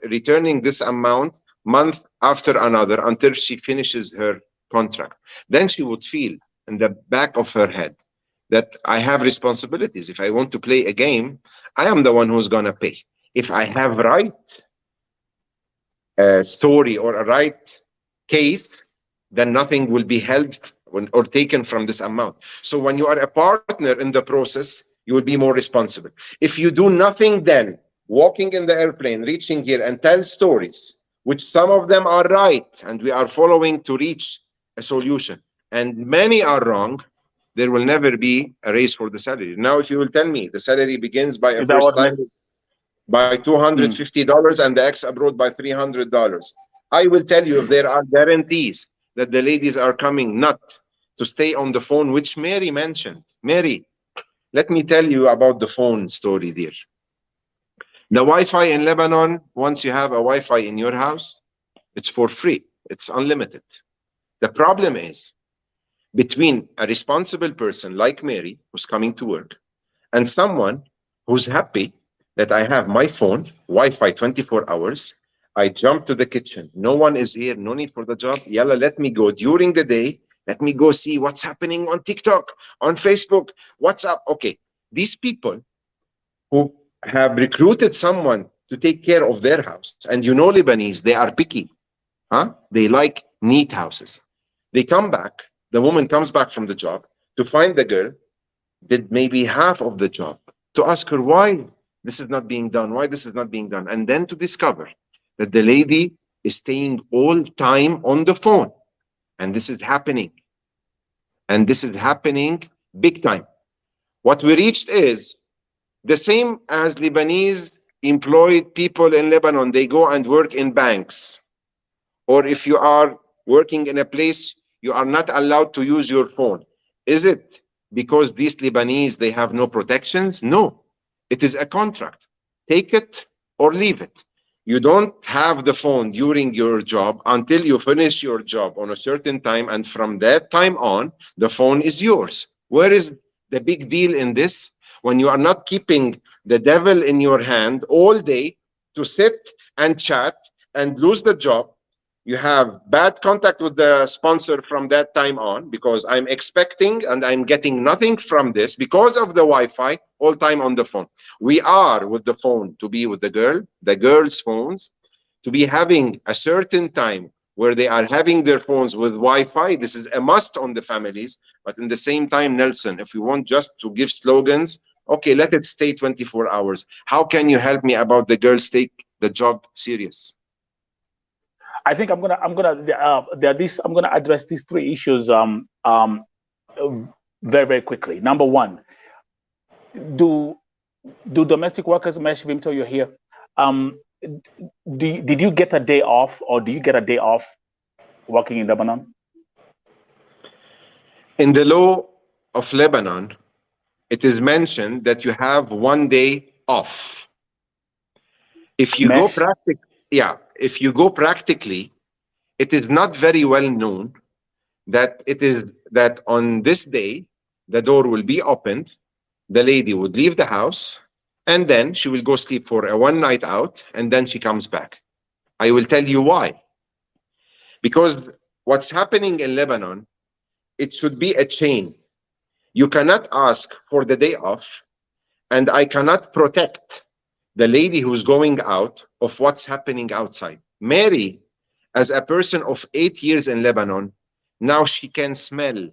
returning this amount month after another until she finishes her contract. Then she would feel in the back of her head that I have responsibilities. If I want to play a game, I am the one who's going to pay. If I have right story or a right case, then nothing will be held or taken from this amount. So when you are a partner in the process, you will be more responsible. If you do nothing, then walking in the airplane, reaching here and tell stories, which some of them are right, and we are following to reach a solution, and many are wrong, there will never be a raise for the salary. Now, if you will tell me the salary begins by a first time by $250 and the ex abroad by $300, I will tell you if there are guarantees that the ladies are coming not to stay on the phone, which Mary mentioned. Mary, let me tell you about the phone story there. The Wi-Fi in Lebanon, once you have a Wi-Fi in your house, it's for free. It's unlimited. The problem is between a responsible person like Mary, who's coming to work, and someone who's happy that I have my phone, Wi-Fi 24 hours, I jump to the kitchen. No one is here, no need for the job. Yalla, let me go during the day. Let me go see what's happening on TikTok, on Facebook, WhatsApp. Okay, these people who have recruited someone to take care of their house, and you know Lebanese, they are picky. Huh? They like neat houses. They come back, the woman comes back from the job to find the girl did maybe half of the job, to ask her why this is not being done, why this is not being done, and then to discover that the lady is staying all time on the phone. And this is happening. And this is happening big time. What we reached is the same as Lebanese employed people in Lebanon. They go and work in banks. Or if you are working in a place, you are not allowed to use your phone. Is it because these Lebanese, they have no protections? No. It is a contract. Take it or leave it. You don't have the phone during your job until you finish your job on a certain time, and from that time on, the phone is yours. Where is the big deal in this? When you are not keeping the devil in your hand all day to sit and chat and lose the job, you have bad contact with the sponsor from that time on, because I'm expecting and I'm getting nothing from this because of the Wi-Fi, all time on the phone. We are with the phone to be with the girls' phones, to be having a certain time where they are having their phones with Wi-Fi. This is a must on the families. But in the same time, Nelson, if we want just to give slogans, okay, let it stay 24 hours. How can you help me about the girls take the job serious? I think I'm gonna address these three issues very, very quickly. Number one, do domestic workers, Mesh Vimto, you're here. Did you get a day off, or do you get a day off working in Lebanon? In the law of Lebanon, it is mentioned that you have 1 day off. If you go if you go practically, it is not very well known that that on this day, the door will be opened, the lady would leave the house, and then she will go sleep for a one night out, and then she comes back. I will tell you why. Because what's happening in Lebanon, it should be a chain. You cannot ask for the day off, and I cannot protect the lady who's going out of what's happening outside. Mary, as a person of 8 years in Lebanon, now she can smell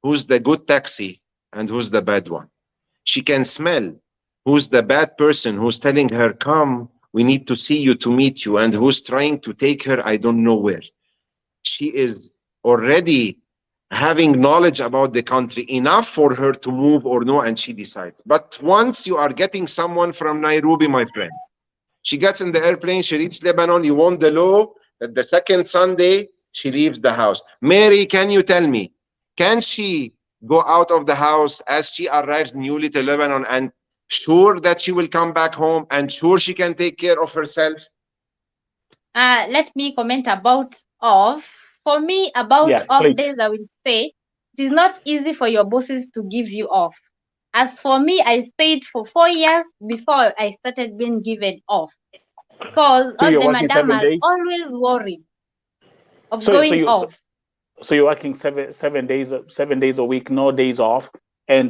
who's the good taxi and who's the bad one. She can smell who's the bad person who's telling her, come, we need to see you to meet you, and who's trying to take her I don't know where. She is already having knowledge about the country enough for her to move or no, and she decides. But once you are getting someone from Nairobi, my friend, she gets in the airplane, she reaches Lebanon, you want the law that the second Sunday she leaves the house. Mary, can you tell me, can she go out of the house as she arrives newly to Lebanon and sure that she will come back home and sure she can take care of herself? Let me comment about off. For me, about off days, I will say it is not easy for your bosses to give you off. As for me, I stayed for 4 years before I started being given off. Because all the madam are always worried of going off. So you're working 7 days a week, no days off. And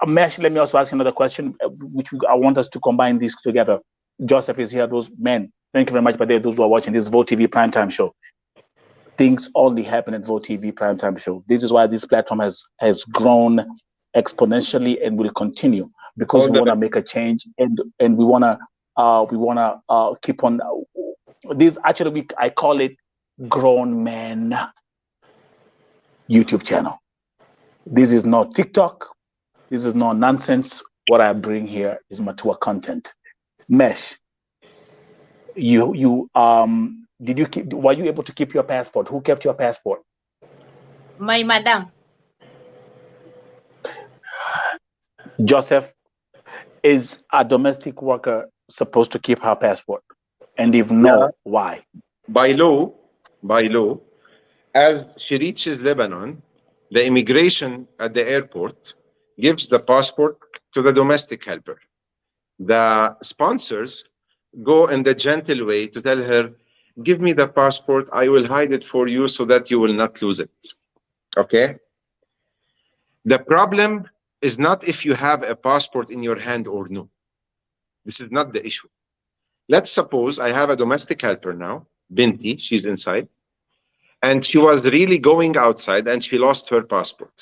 Mesh, let me also ask another question, which I want us to combine these together. Joseph is here, those men. Thank you very much, but those who are watching this Vote TV Primetime Show. Things only happen at Vote TV Primetime Show. This is why this platform has grown exponentially and will continue, because we want to make a change, and we want to keep on. This actually, I call it Grown Men YouTube channel. This is not TikTok. This is not nonsense. What I bring here is mature content. Mesh, were you able to keep your passport? Who kept your passport? My madam. Joseph, is a domestic worker supposed to keep her passport? And if no, why? By law, as she reaches Lebanon, the immigration at the airport gives the passport to the domestic helper. The sponsors go in the gentle way to tell her, give me the passport, I will hide it for you so that you will not lose it. Okay? The problem is not if you have a passport in your hand or no. This is not the issue. Let's suppose I have a domestic helper now, Binti, she's inside, and she was really going outside and she lost her passport.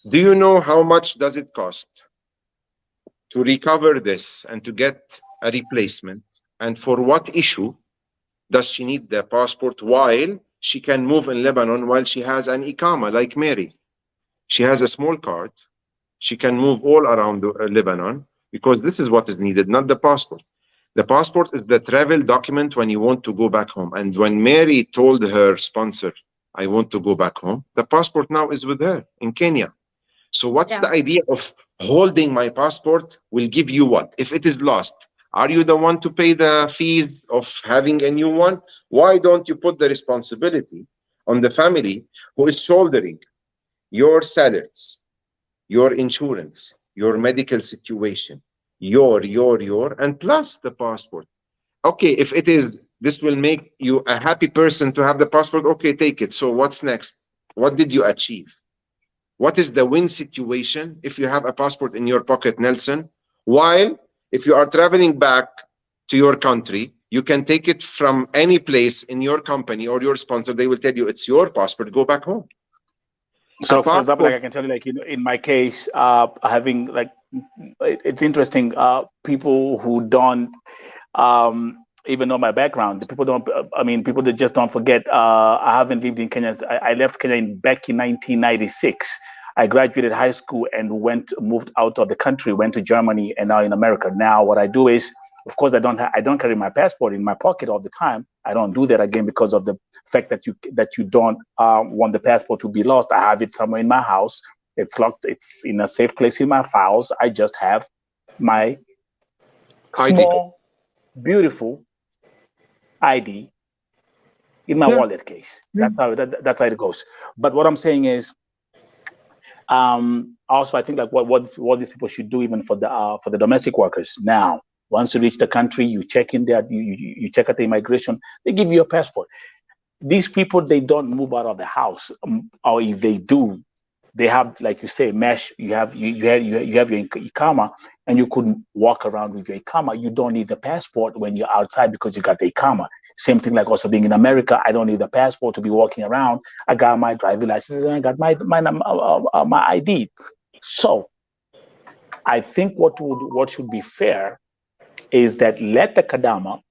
Do you know how much does it cost to recover this and to get a replacement? And for what issue does she need the passport while she can move in Lebanon while she has an Iqama like Mary? She has a small card. She can move all around Lebanon, because this is what is needed, not the passport. The passport is the travel document when you want to go back home. And when Mary told her sponsor, I want to go back home, the passport now is with her in Kenya. So what's the idea of holding my passport will give you what? If it is lost, are you the one to pay the fees of having a new one? Why don't you put the responsibility on the family who is shouldering your salaries, your insurance, your medical situation, and plus the passport? Okay, if it is, this will make you a happy person to have the passport, okay, take it. So what's next? What did you achieve? What is the win situation if you have a passport in your pocket, Nelson? While if you are traveling back to your country, you can take it from any place in your company or your sponsor. They will tell you it's your passport, go back home. So for example, like I can tell you, like, you know, in my case, having like, it's interesting, people who don't even know my background, people don't, I mean, people that just don't forget, I haven't lived in Kenya. I left Kenya back in 1996. I graduated high school and moved out of the country, went to Germany, and now in America. Now what I do is, of course, I don't carry my passport in my pocket all the time. I don't do that again because of the fact that you don't want the passport to be lost. I have it somewhere in my house. It's locked. It's in a safe place in my files. I just have my small, beautiful ID in my wallet case. That's how it goes. But what I'm saying is, also I think like what these people should do, even for the domestic workers now. Once you reach the country, you check in there, you check at the immigration, they give you a passport. These people, they don't move out of the house, or if they do, they have, like you say, Mesh, you have your Iqama, and you could walk around with your Iqama. You don't need the passport when you're outside because you got the Iqama. Same thing like also being in America, I don't need the passport to be walking around. I got my driving license and I got my ID. So I think what should be fair is that let the Kadama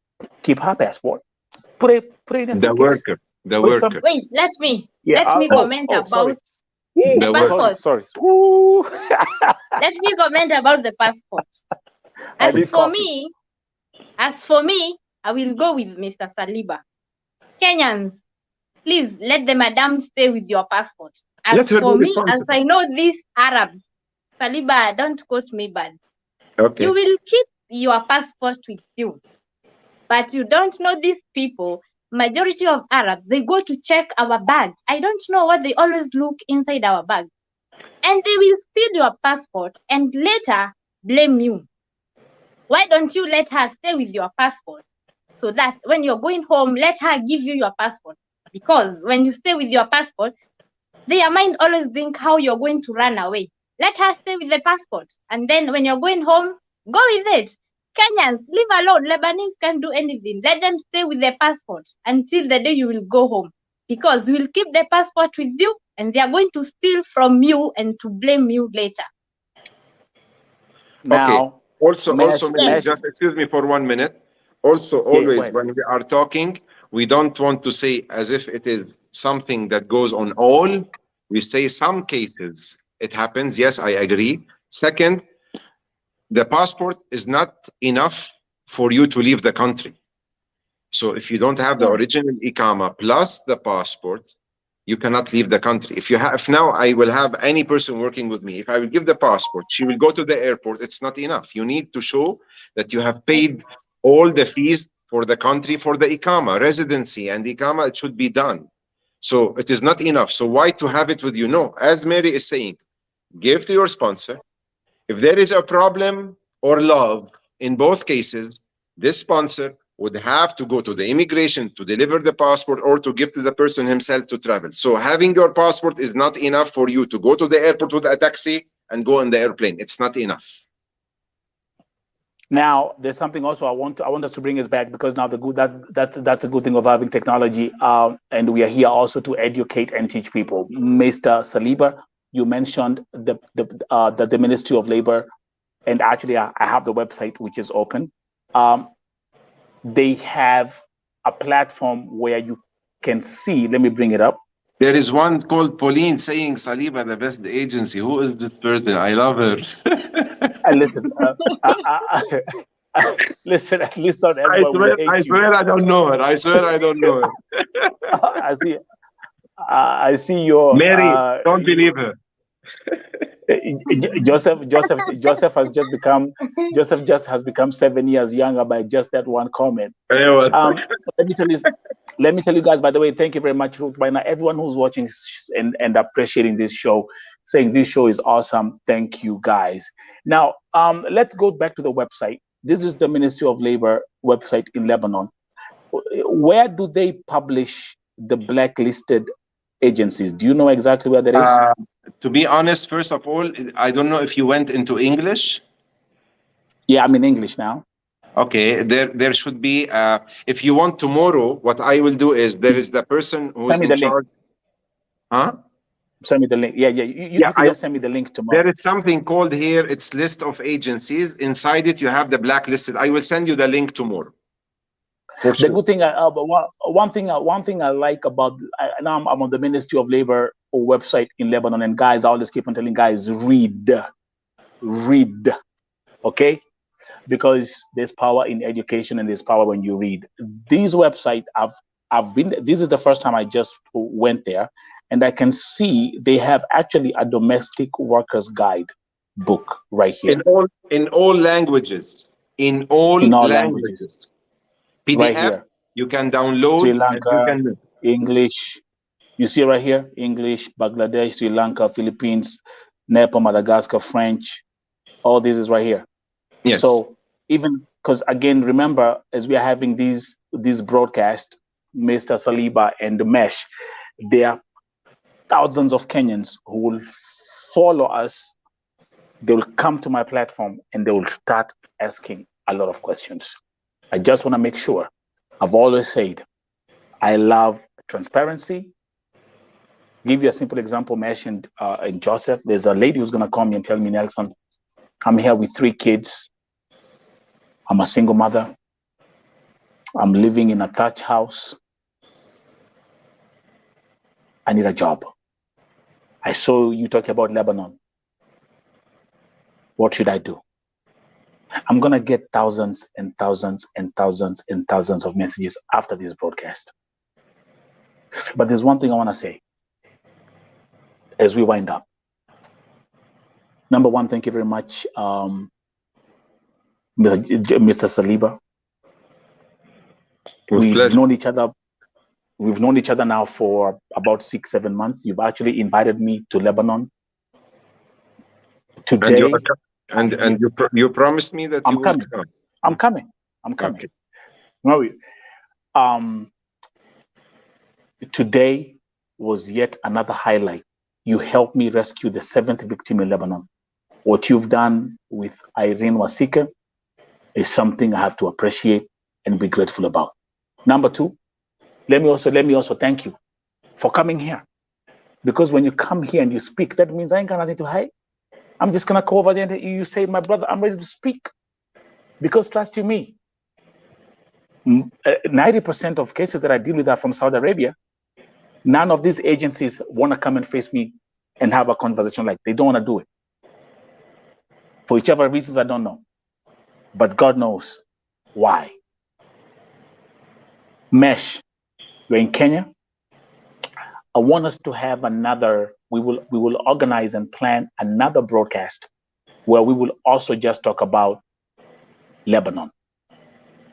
keep her passport, put it in a suitcase. The worker. Wait, let me comment about the passport. Sorry. Let me comment about the passport. As for me, I will go with Mr. Saliba. Kenyans, please let the madam stay with your passport. As for me, as I know these Arabs, Saliba, don't quote me bad. Okay. You will keep your passport with you. But you don't know these people. Majority of Arabs, they go to check our bags. I don't know what they always look inside our bags. And they will steal your passport and later blame you. Why don't you let her stay with your passport? So that when you're going home, let her give you your passport. Because when you stay with your passport, their mind always think how you're going to run away. Let her stay with the passport. And then when you're going home, go with it. Kenyans, leave alone. Lebanese can't do anything. Let them stay with their passport until the day you will go home. Because you will keep the passport with you and they are going to steal from you and to blame you later. Now, okay. Also, just excuse me for 1 minute. Also, always when we are talking, we don't want to say as if it is something that goes on all. We say some cases it happens. Yes, I agree. Second, the passport is not enough for you to leave the country. So if you don't have the original Iqama plus the passport, you cannot leave the country. If now I will have any person working with me, if I will give the passport, she will go to the airport, it's not enough. You need to show that you have paid all the fees for the country, for the Iqama, residency and Iqama, it should be done. So it is not enough. So why to have it with you? No, as Mary is saying, give to your sponsor. If there is a problem or love in both cases, this sponsor would have to go to the immigration to deliver the passport or to give to the person himself to travel. So having your passport is not enough for you to go to the airport with a taxi and go on the airplane. It's not enough. Now, there's something also I want us to bring us back, because now that's a good thing of having technology, and we are here also to educate and teach people. Mr. Saliba, you mentioned the Ministry of Labor, and actually I have the website which is open. They have a platform where you can see. Let me bring it up. There is one called Pauline saying Saliba the best agency. Who is this person? I love her. Listen, listen. At least not everyone. I swear I don't know her. I swear I don't know her. I see your Mary. Don't believe her. Joseph has become 7 years younger by just that one comment. Let me tell you guys, by the way, thank you very much, Ruth. By now, everyone who's watching and appreciating this show, saying this show is awesome. Thank you guys. Now, let's go back to the website. This is the Ministry of Labor website in Lebanon. Where do they publish the blacklisted agencies? Do you know exactly where that is? To be honest, first of all, I don't know if you went into English. Yeah, I'm in English now. Okay, there should be. If you want tomorrow, what I will do is there is the person who's in charge. Huh? Send me the link. Yeah. You can just send me the link tomorrow. There is something called here. It's list of agencies. Inside it, you have the blacklisted. I will send you the link tomorrow. The good thing, one thing I like about now I'm on the Ministry of Labor website in Lebanon, and guys, I always keep on telling guys, read, okay, because there's power in education and there's power when you read. These websites, I've been. This is the first time I just went there, and I can see they have actually a domestic workers guide book right here in all languages. In all languages. PDF, right here. You can download. Sri Lanka, English. You see right here, English, Bangladesh, Sri Lanka, Philippines, Nepal, Madagascar, French. All this is right here. Yes. So even because again, remember, as we are having these broadcasts, Mr. Saliba and the Mesh, there are thousands of Kenyans who will follow us. They will come to my platform and they will start asking a lot of questions. I just want to make sure. I've always said, I love transparency. Give you a simple example mentioned in Joseph. There's a lady who's going to call me and tell me, Nelson, I'm here with 3 kids. I'm a single mother. I'm living in a thatch house. I need a job. I saw you talking about Lebanon. What should I do? I'm going to get thousands and thousands and thousands and thousands of messages after this broadcast. But there's one thing I want to say as we wind up. Number one, thank you very much, Mr. Saliba. We've known each other. We've known each other now for about 6-7 months. You've actually invited me to Lebanon today. And you promised me that you will come. I'm coming. Okay. No, today was yet another highlight. You helped me rescue the 7th victim in Lebanon. What you've done with Irene Wasika is something I have to appreciate and be grateful about. Number 2, let me also thank you for coming here. Because when you come here and you speak, that means I ain't got nothing to hide. I'm just gonna go over there and you say, my brother, I'm ready to speak. Because trust you me, 90% of cases that I deal with are from Saudi Arabia. None of these agencies want to come and face me and have a conversation like they don't want to do it. For whichever reasons, I don't know. But God knows why. Mesh, you're in Kenya. I want us to have another, we will organize and plan another broadcast where we will also just talk about Lebanon.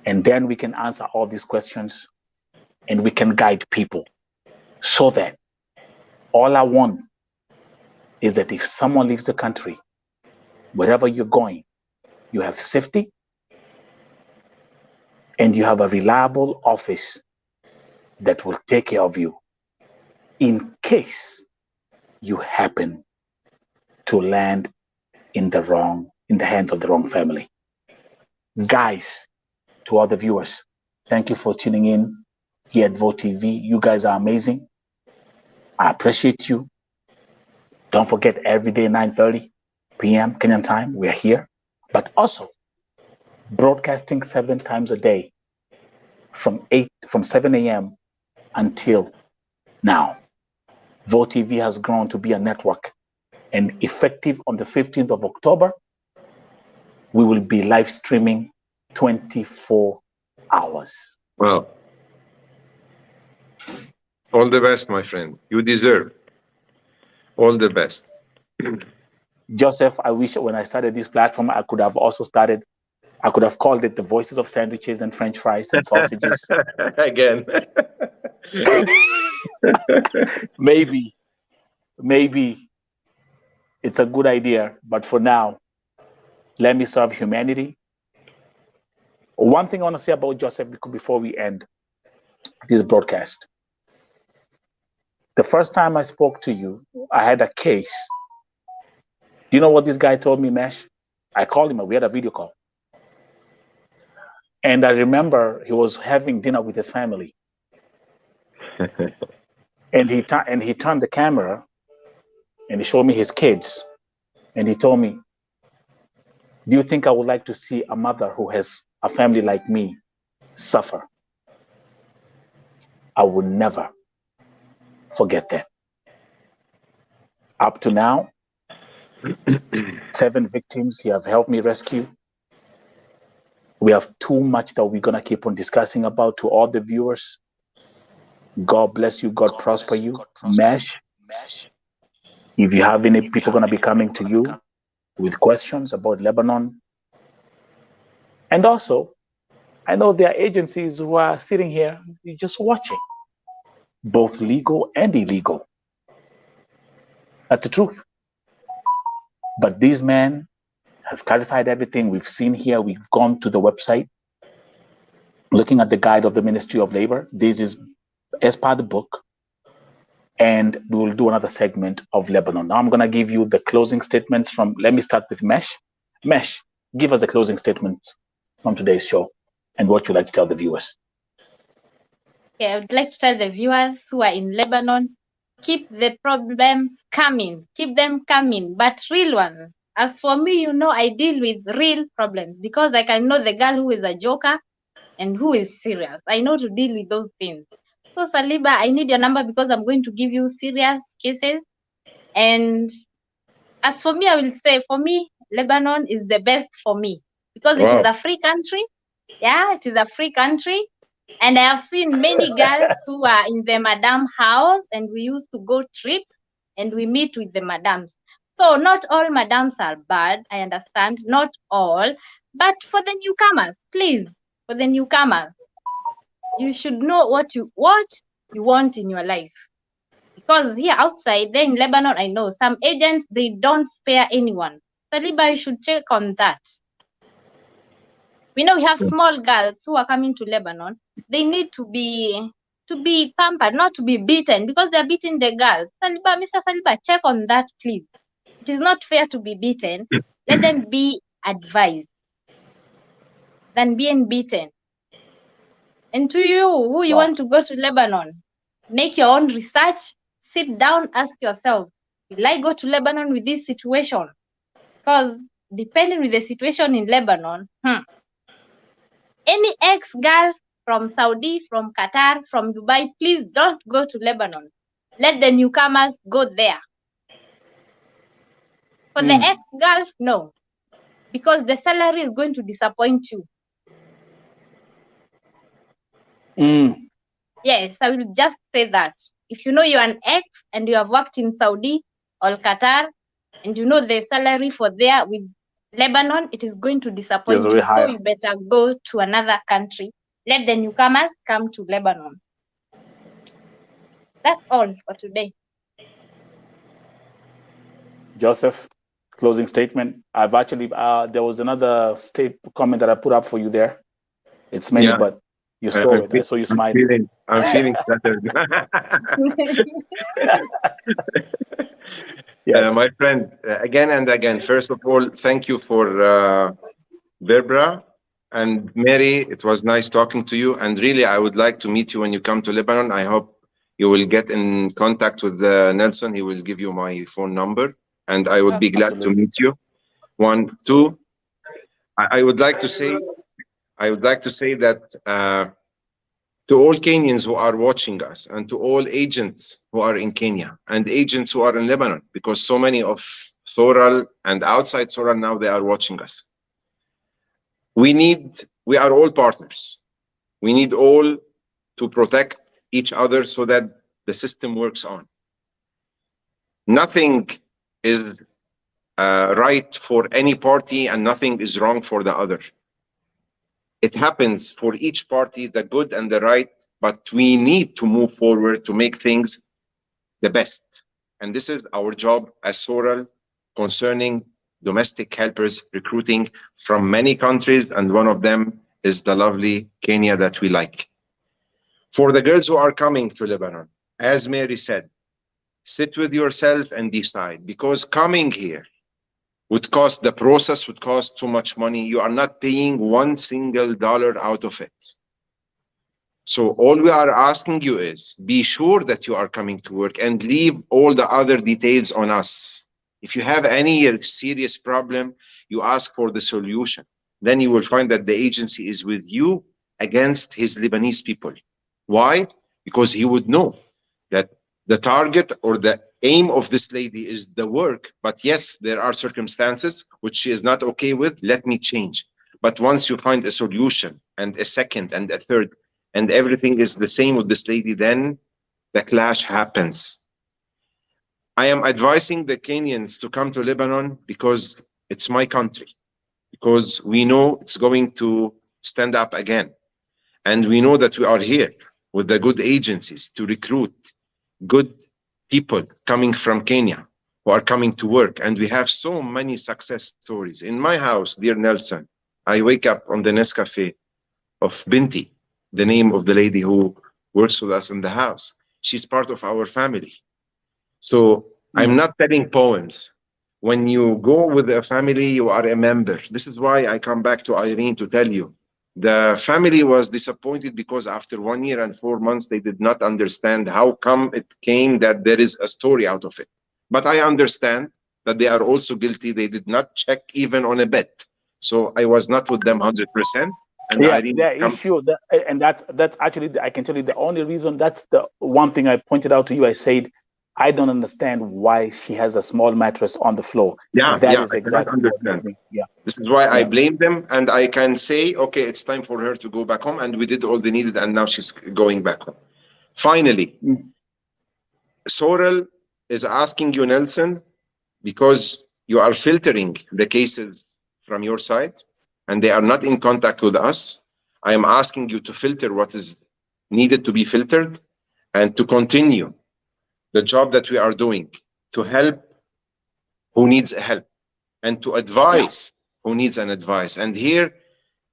And then we can answer all these questions and we can guide people so that all I want is that if someone leaves the country, wherever you're going, you have safety and you have a reliable office that will take care of you in case you happen to land in the hands of the wrong family. Guys, to all the viewers, thank you for tuning in here at Vote TV. You guys are amazing. I appreciate you. Don't forget, every day 9:30 p.m. Kenyan time, we're here. But also broadcasting 7 times a day from 7 a.m. until now. Vote TV has grown to be a network, and effective on the 15th of October, we will be live streaming 24 hours. Well, all the best, my friend. You deserve all the best. Joseph, I wish when I started this platform, I could have called it the Voices of Sandwiches and French Fries and Sausages. Again. Maybe it's a good idea, but for now, let me serve humanity. One thing I want to say about Joseph before we end this broadcast. The first time I spoke to you, I had a case. Do you know what this guy told me, Mesh? I called him, we had a video call. And I remember he was having dinner with his family. And he turned the camera and he showed me his kids. And he told me, do you think I would like to see a mother who has a family like me suffer? I will never forget that. Up to now, 7 victims you have helped me rescue. We have too much that we're going to keep on discussing about. To all the viewers, God bless you, God prosper you. Mesh, if you have any people going to be coming to you with questions about Lebanon. And also, I know there are agencies who are sitting here just watching, both legal and illegal. That's the truth. But these men have clarified everything we've seen here. We've gone to the website, looking at the guide of the Ministry of Labor. This is as part of the book. And we will do another segment of Lebanon. Now I'm going to give you the closing statements from, let me start with Mesh. Mesh, give us the closing statements from today's show and what you'd like to tell the viewers. Okay, I would like to tell the viewers who are in Lebanon, keep the problems coming, keep them coming, but real ones. As for me, I deal with real problems because I can know the girl who is a joker and who is serious. I know to deal with those things. So Saliba, I need your number because I'm going to give you serious cases. And as for me, I will say, for me, Lebanon is the best for me because it is a free country. Yeah, it is a free country. And I have seen many girls who are in the madam house, and we used to go trips and we meet with the madams. So not all madams are bad, I understand, not all, but for the newcomers, please, for the newcomers, You should know what you want in your life. Because here outside, there in Lebanon, I know some agents, they don't spare anyone. Saliba, you should check on that. We know we have small girls who are coming to Lebanon. They need to be pampered, not to be beaten, because they're beating the girls. Saliba, Mr. Saliba, check on that, please. It is not fair to be beaten. Let them be advised than being beaten. And to you, who you want to go to Lebanon, make your own research, sit down, ask yourself, will I go to Lebanon with this situation? Because depending with the situation in Lebanon, any ex-girl from Saudi, from Qatar, from Dubai, please don't go to Lebanon. Let the newcomers go there. For the ex-girl, no. Because the salary is going to disappoint you. Yes, I will just say that. If you know you're an ex and you have worked in Saudi or Qatar, and you know the salary for there with Lebanon, it is going to disappoint you. So you better go to another country. Let the newcomers come to Lebanon. That's all for today. Joseph, closing statement. I've actually, there was another comment that I put up for you there. It's many, but you saw it. I saw you smiling. I'm feeling flattered. My friend, again and again, first of all, thank you for Verbra and Mary. It was nice talking to you. And really, I would like to meet you when you come to Lebanon. I hope you will get in contact with Nelson. He will give you my phone number, and I would be glad to meet you. 1, 2. I would like to say that to all Kenyans who are watching us, and to all agents who are in Kenya and agents who are in Lebanon, because so many of Thoral and outside Thoral now, they are watching us. We are all partners. We need all to protect each other so that the system works on. Nothing is right for any party and nothing is wrong for the other. It happens for each party, the good and the right, but we need to move forward to make things the best. And this is our job as Thoral concerning domestic helpers recruiting from many countries, and one of them is the lovely Kenya that we like. For the girls who are coming to Lebanon, as Mary said, sit with yourself and decide, because coming here the process would cost too much money. You are not paying $1 single out of it. So all we are asking you is be sure that you are coming to work and leave all the other details on us. If you have any serious problem, you ask for the solution. Then you will find that the agency is with you against his Lebanese people. Why? Because he would know that the target or the aim of this lady is the work, but yes, there are circumstances which she is not okay with. Let me change. But once you find a solution and a second and a third, and everything is the same with this lady, then the clash happens. I am advising the Kenyans to come to Lebanon because it's my country, because we know it's going to stand up again. And we know that we are here with the good agencies to recruit good people coming from Kenya who are coming to work. And we have so many success stories. In my house, dear Nelson, I wake up on the Nescafe of Binti, the name of the lady who works with us in the house. She's part of our family. So I'm not telling poems. When you go with a family, you are a member. This is why I come back to Irene to tell you. The family was disappointed because after 1 year and 4 months, they did not understand how come it came that there is a story out of it. But I understand that they are also guilty. They did not check even on a bet. So I was not with them 100%. And yeah, the issue, and that's actually, I can tell you the only reason, that's the one thing I pointed out to you. I said, I don't understand why she has a small mattress on the floor. Yeah, that is exactly what made me. Yeah. This is why I blame them, and I can say, okay, it's time for her to go back home, and we did all they needed, and now she's going back home. Finally, Thoral is asking you, Nelson, because you are filtering the cases from your side, and they are not in contact with us. I am asking you to filter what is needed to be filtered and to continue the job that we are doing, to help who needs help and to advise who needs an advice. And here,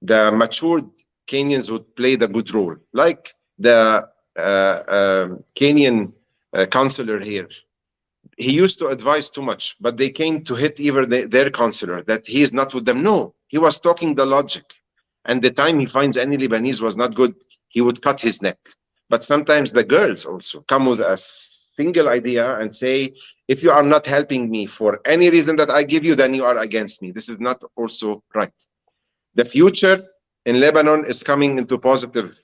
the matured Kenyans would play the good role, like the Kenyan counselor here. He used to advise too much, but they came to hit even their counselor that he is not with them. No, he was talking the logic. And the time he finds any Lebanese was not good, he would cut his neck. But sometimes the girls also come with a single idea and say, if you are not helping me for any reason that I give you, then you are against me. This is not also right. The future in Lebanon is coming into positive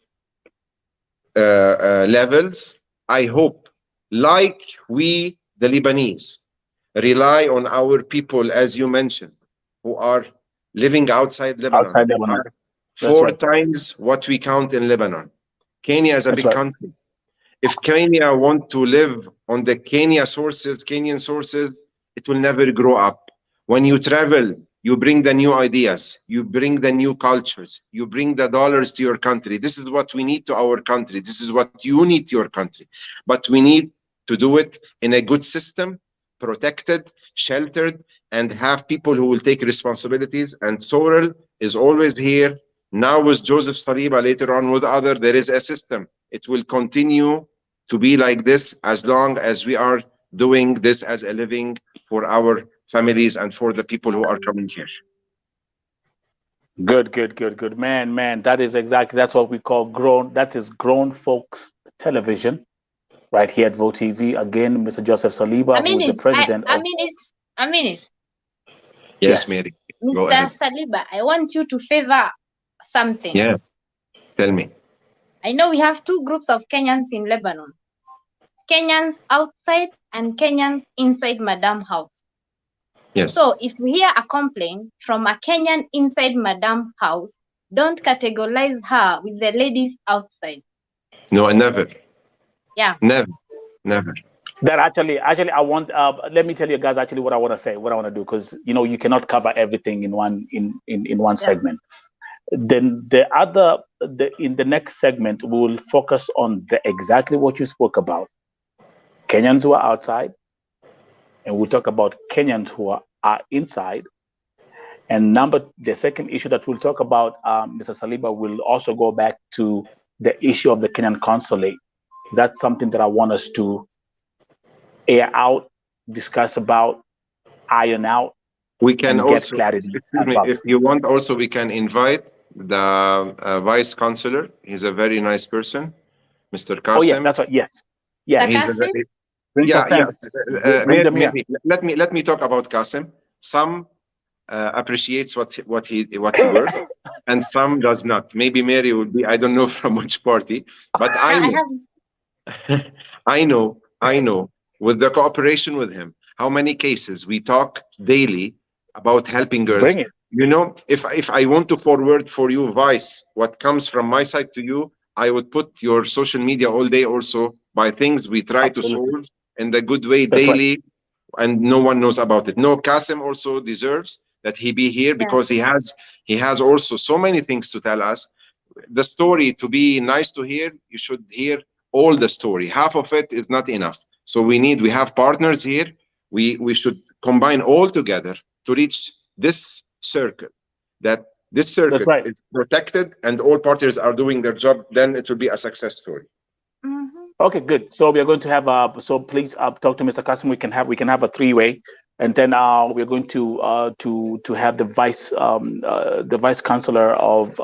levels. I hope, like we, the Lebanese, rely on our people, as you mentioned, who are living outside Lebanon. Outside Lebanon. Four times what we count in Lebanon. Kenya is a big country. If Kenya want to live on the Kenyan sources, it will never grow up. When you travel, you bring the new ideas, you bring the new cultures, you bring the dollars to your country. This is what we need to our country. This is what you need to your country. But we need to do it in a good system, protected, sheltered, and have people who will take responsibilities. And Sorrel is always here. Now with Joseph Saliba, later on with others, there is a system. It will continue to be like this as long as we are doing this as a living for our families and for the people who are coming here. Good. Man, that is exactly, that's what we call grown folks television right here at Vote TV. Again, Mr. Joseph Saliba, who is the president of... A minute. Yes, Mary. Mr. Saliba, I want you to favor something. Yeah, tell me. I know we have two groups of Kenyans in Lebanon. Kenyans outside and Kenyans inside Madam house. Yes. So if we hear a complaint from a Kenyan inside Madam house, don't categorize her with the ladies outside. No, never. Yeah. Never. That actually, I want. Let me tell you guys actually what I want to say, what I want to do, because you cannot cover everything in one segment. Then in the next segment, we will focus on exactly what you spoke about. Kenyans who are outside, and we'll talk about Kenyans who are inside. And the second issue that we'll talk about, Mr. Saliba, will also go back to the issue of the Kenyan consulate. That's something that I want us to air out, discuss about, iron out. We can also, excuse me, if you want, also we can invite the vice chancellor. He's a very nice person, Mr. Qasim. Oh yeah, that's right. Yes. He's let me talk about Qasim. Some appreciates what he works, and some does not. Maybe Mary would be, I don't know from which party, but I know with the cooperation with him, how many cases we talk daily about helping girls. If I want to forward for you, Vice, what comes from my side to you, I would put your social media all day also by things we try to solve in the good way daily, and no one knows about it. No, Qasim also deserves that he be here because he has also so many things to tell us. The story, to be nice to hear, you should hear all the story. Half of it is not enough. So we have partners here. We should combine all together to reach this circle. That this circle is protected and all parties are doing their job. Then it will be a success story. Okay, good. So we are going to have so please talk to Mr. Qasim. We can have a three-way, and then we're going to have the vice chancellor of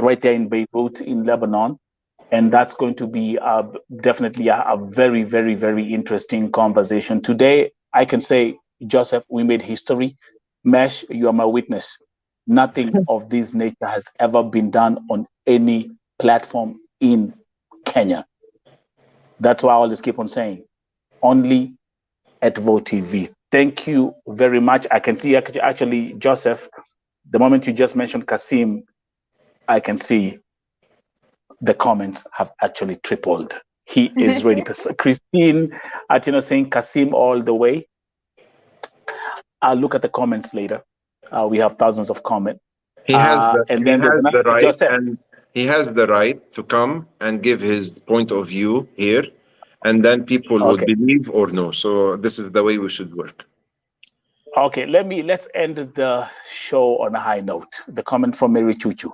right there in Beirut in Lebanon, and that's going to be definitely a very, very, very interesting conversation today. I can say, Joseph, we made history. Mesh, you are my witness. Nothing of this nature has ever been done on any platform in Kenya. That's why I always keep on saying, only at Vote TV. Thank you very much. I can see actually, Joseph, the moment you just mentioned Qasim, I can see the comments have actually tripled. He is ready. Christine Atino saying Qasim all the way. I'll look at the comments later. We have thousands of comments. He has the right, and he has the right to come and give his point of view here, and then people would believe or no. So this is the way we should work. Okay, let's end the show on a high note. The comment from Mary Chuchu.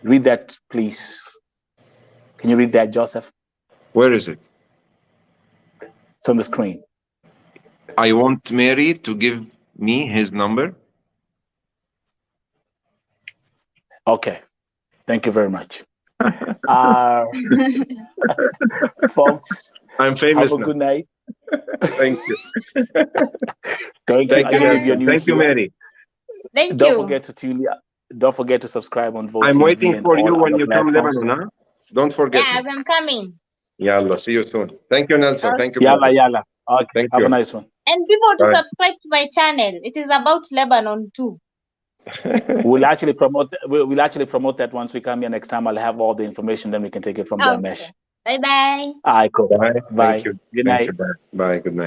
Read that, please. Can you read that, Joseph? Where is it? It's on the screen. I want Mary to give me his number. Okay. Thank you very much. Folks, I'm famous have a now. good night. Thank you. Thank you, Mary. Don't forget to tune in. Don't forget to subscribe on Vote I'm TV waiting for you when you come Lebanon, huh? Don't forget. Yeah, I'm coming. Yalla, see you soon. Thank you, Nelson. Okay. Thank you. Yalla. Okay, thank have you. a nice one. And people to subscribe to my channel. It is about Lebanon too. We'll actually promote that once we come here next time. I'll have all the information, then we can take it from there, Mesh. Bye-bye. All right, cool. Bye. Bye. Thank you. Good night. Bye. Good night.